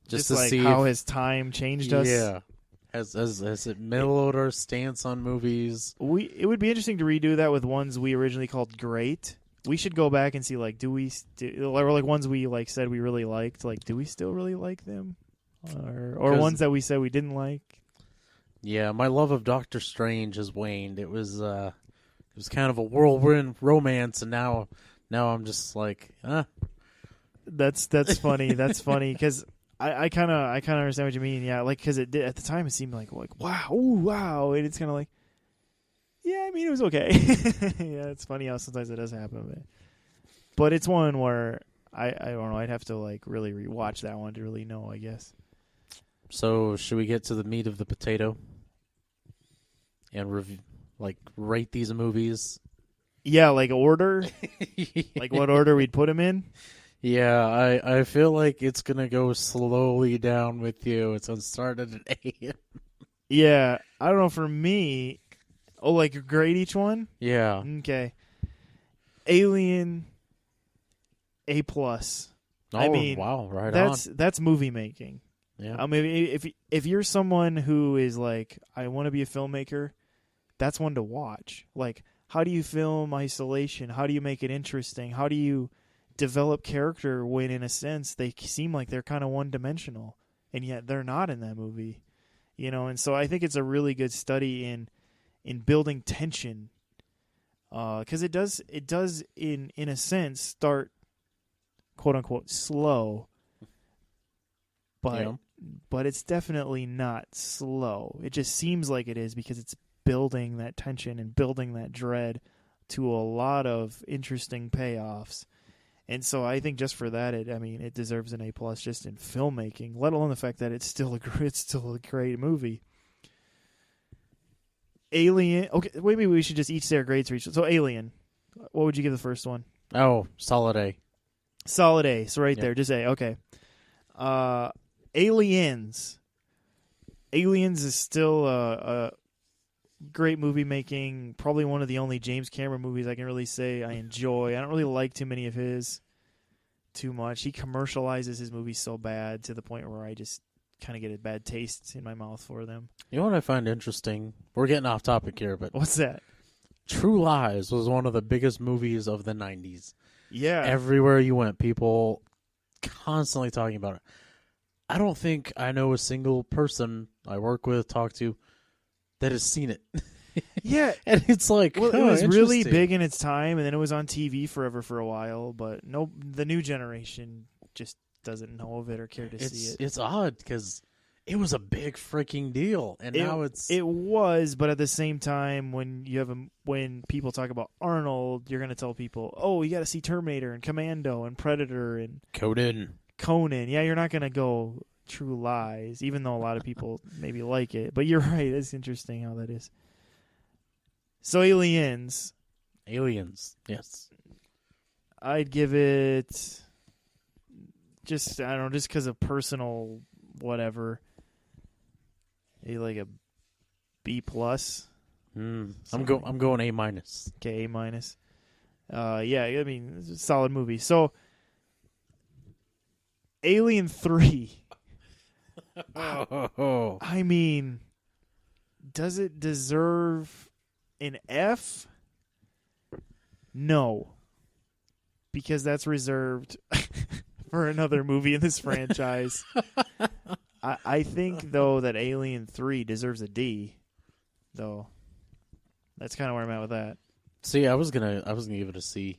just to like see how has time changed us. Yeah, has it mellowed our stance on movies? It would be interesting to redo that with ones we originally called great. We should go back and see or like ones we like said we really liked. Like, do we still really like them, or ones that we said we didn't like? Yeah, my love of Doctor Strange has waned. It was kind of a whirlwind romance, and now I'm just like, That's funny. That's funny because I kind of understand what you mean. Yeah, like because it did at the time it seemed like wow, ooh, wow, and it's kind of like, yeah, I mean it was okay. Yeah, it's funny how sometimes it does happen, but it's one where I don't know. I'd have to like really rewatch that one to really know, I guess. So should we get to the meat of the potato and rate these movies? Yeah, like order, like what order we'd put them in. Yeah, I feel like it's gonna go slowly down with you. It's gonna start at an A. Yeah, I don't know. For me, like grade each one. Yeah. Okay. Alien, A+. Oh, I mean, wow, right that's movie making. Yeah. I mean, if you're someone who is like, I want to be a filmmaker, that's one to watch. Like, how do you film isolation? How do you make it interesting? How do you develop character when, in a sense, they seem like they're kind of one-dimensional, and yet they're not in that movie, you know? And so I think it's a really good study in building tension, because it does in a sense start quote unquote slow, but it's definitely not slow. It just seems like it is because it's building that tension and building that dread to a lot of interesting payoffs. And so I think just for that, it deserves an A+ just in filmmaking, let alone the fact that it's still a great movie. Alien. Okay, maybe we should just each say our grades for each. So Alien, what would you give the first one? Oh, solid A. Solid A. So there, just A. Okay. Aliens. Aliens is still a great movie making. Probably one of the only James Cameron movies I can really say I enjoy. I don't really like too many of his too much. He commercializes his movies so bad to the point where I just kind of get a bad taste in my mouth for them. You know what I find interesting? We're getting off topic here, but what's that? True Lies was one of the biggest movies of the 90s. Yeah. Everywhere you went, people constantly talking about it. I don't think I know a single person I work with, talk to, that has seen it. Yeah. And it's like, well, it was really big in its time, and then it was on TV forever for a while, but the new generation just doesn't know of it or care to see it. It's odd because it was a big freaking deal, and now it's... It was, but at the same time, when people talk about Arnold, you're going to tell people, oh, you got to see Terminator and Commando and Predator and... Conan. Yeah, you're not going to go True Lies, even though a lot of people maybe like it. But you're right. It's interesting how that is. So Aliens, yes. I'd give it just because of personal whatever. Like a B plus. I'm going A minus. Okay, A minus. Yeah, I mean, it's a solid movie. So, Alien 3. Oh. I mean, does it deserve an F? No. Because that's reserved for another movie in this franchise. I think, though, that Alien 3 deserves a D, though. That's kind of where I'm at with that. See, I was gonna give it a C.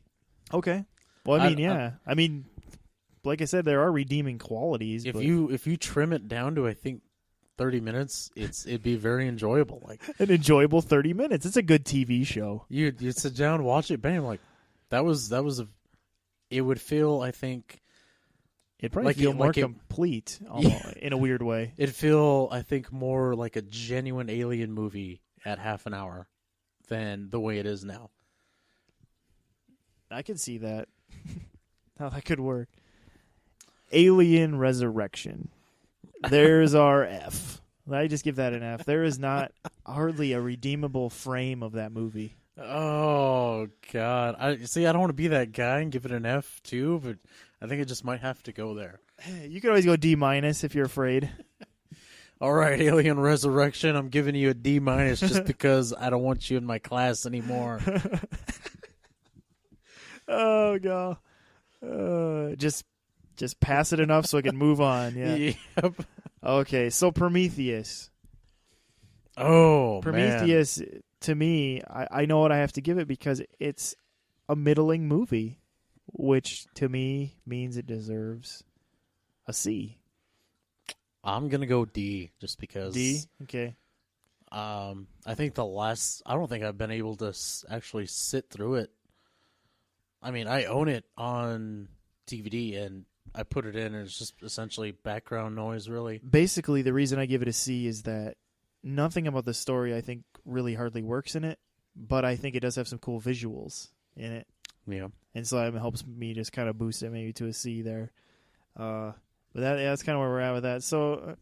Okay. Well, I mean, like I said, there are redeeming qualities. If you trim it down to, I think, 30 minutes, it'd be very enjoyable. Like an enjoyable 30 minutes. It's a good TV show. You'd sit down, watch it, bam, like that was it would feel, I think, it'd probably feel more complete in a weird way. It'd feel, I think, more like a genuine Alien movie at half an hour than the way it is now. I can see that. How that could work. Alien Resurrection. There's our F. I just give that an F. There is not hardly a redeemable frame of that movie. Oh, God. I don't want to be that guy and give it an F, too, but I think it just might have to go there. You could always go D minus if you're afraid. All right, Alien Resurrection, I'm giving you a D minus just because I don't want you in my class anymore. Oh, God. Just pass it enough so I can move on. Yeah. Yep. Okay, so Prometheus. Oh, Prometheus, man. To me, I know what I have to give it because it's a middling movie, which to me means it deserves a C. I'm going to go D just because. D? Okay. I think I don't think I've been able to actually sit through it. I mean, I own it on DVD and I put it in and it's just essentially background noise, really. Basically, the reason I give it a C is that nothing about the story I think really hardly works in it, but I think it does have some cool visuals in it. Yeah. And so it helps me just kind of boost it maybe to a C there. But that's kind of where we're at with that. So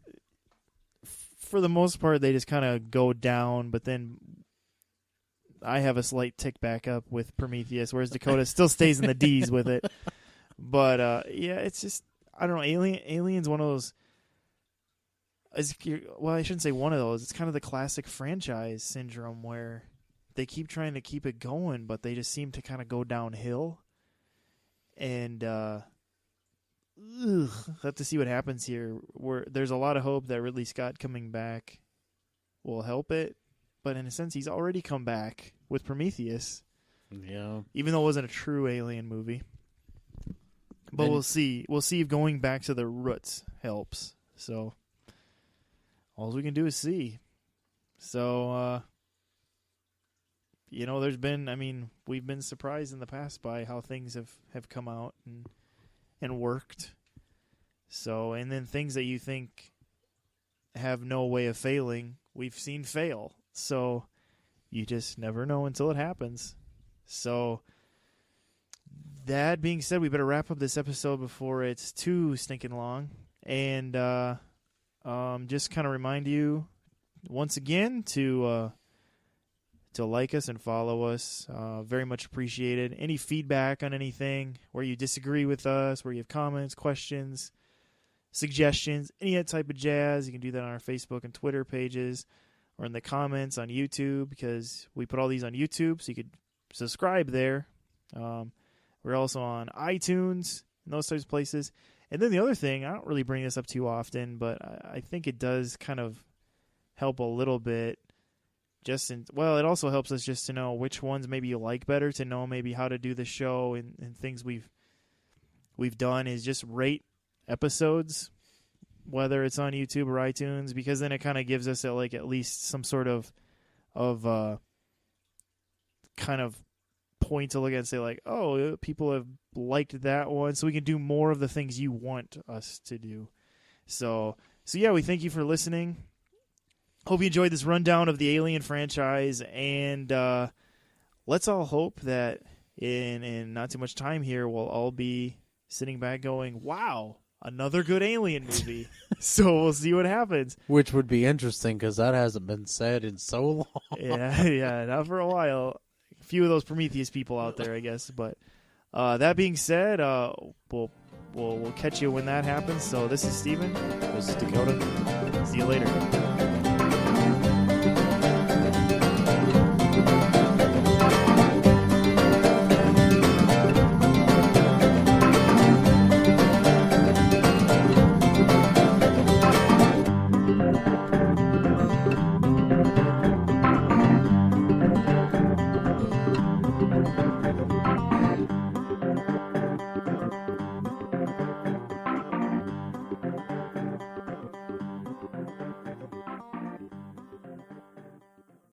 for the most part, they just kind of go down, but then I have a slight tick back up with Prometheus, whereas Dakota still stays in the D's with it. But yeah, it's just, I don't know, Alien's one of those, well, I shouldn't say one of those. It's kind of the classic franchise syndrome where they keep trying to keep it going, but they just seem to kind of go downhill. And have to see what happens here. There's a lot of hope that Ridley Scott coming back will help it, but in a sense, he's already come back with Prometheus. Yeah. Even though it wasn't a true Alien movie. But we'll see. We'll see if going back to the roots helps. So all we can do is see. So, we've been surprised in the past by how things have come out and worked. So, and then things that you think have no way of failing, we've seen fail. So you just never know until it happens. So that being said, we better wrap up this episode before it's too stinking long. And just kind of remind you once again to like us and follow us. Very much appreciated. Any feedback on anything, where you disagree with us, where you have comments, questions, suggestions, any of that type of jazz, you can do that on our Facebook and Twitter pages or in the comments on YouTube, because we put all these on YouTube, so you could subscribe there. We're also on iTunes and those types of places. And then the other thing, I don't really bring this up too often, but I think it does kind of help a little bit. It also helps us just to know which ones maybe you like better, to know maybe how to do the show and things we've done is just rate episodes, whether it's on YouTube or iTunes, because then it kind of gives us at least some sort of kind of point to look at and say like, oh, people have liked that one, so we can do more of the things you want us to do. So yeah, we thank you for listening. hope you enjoyed this rundown of the Alien franchise, and let's all hope that in not too much time here, we'll all be sitting back going, wow, another good Alien movie. So we'll see what happens. Which would be interesting because that hasn't been said in so long. Yeah, not for a while. A few of those Prometheus people out there, I guess. But that being said, we'll catch you when that happens. So this is Steven. This is Dakota. See you later.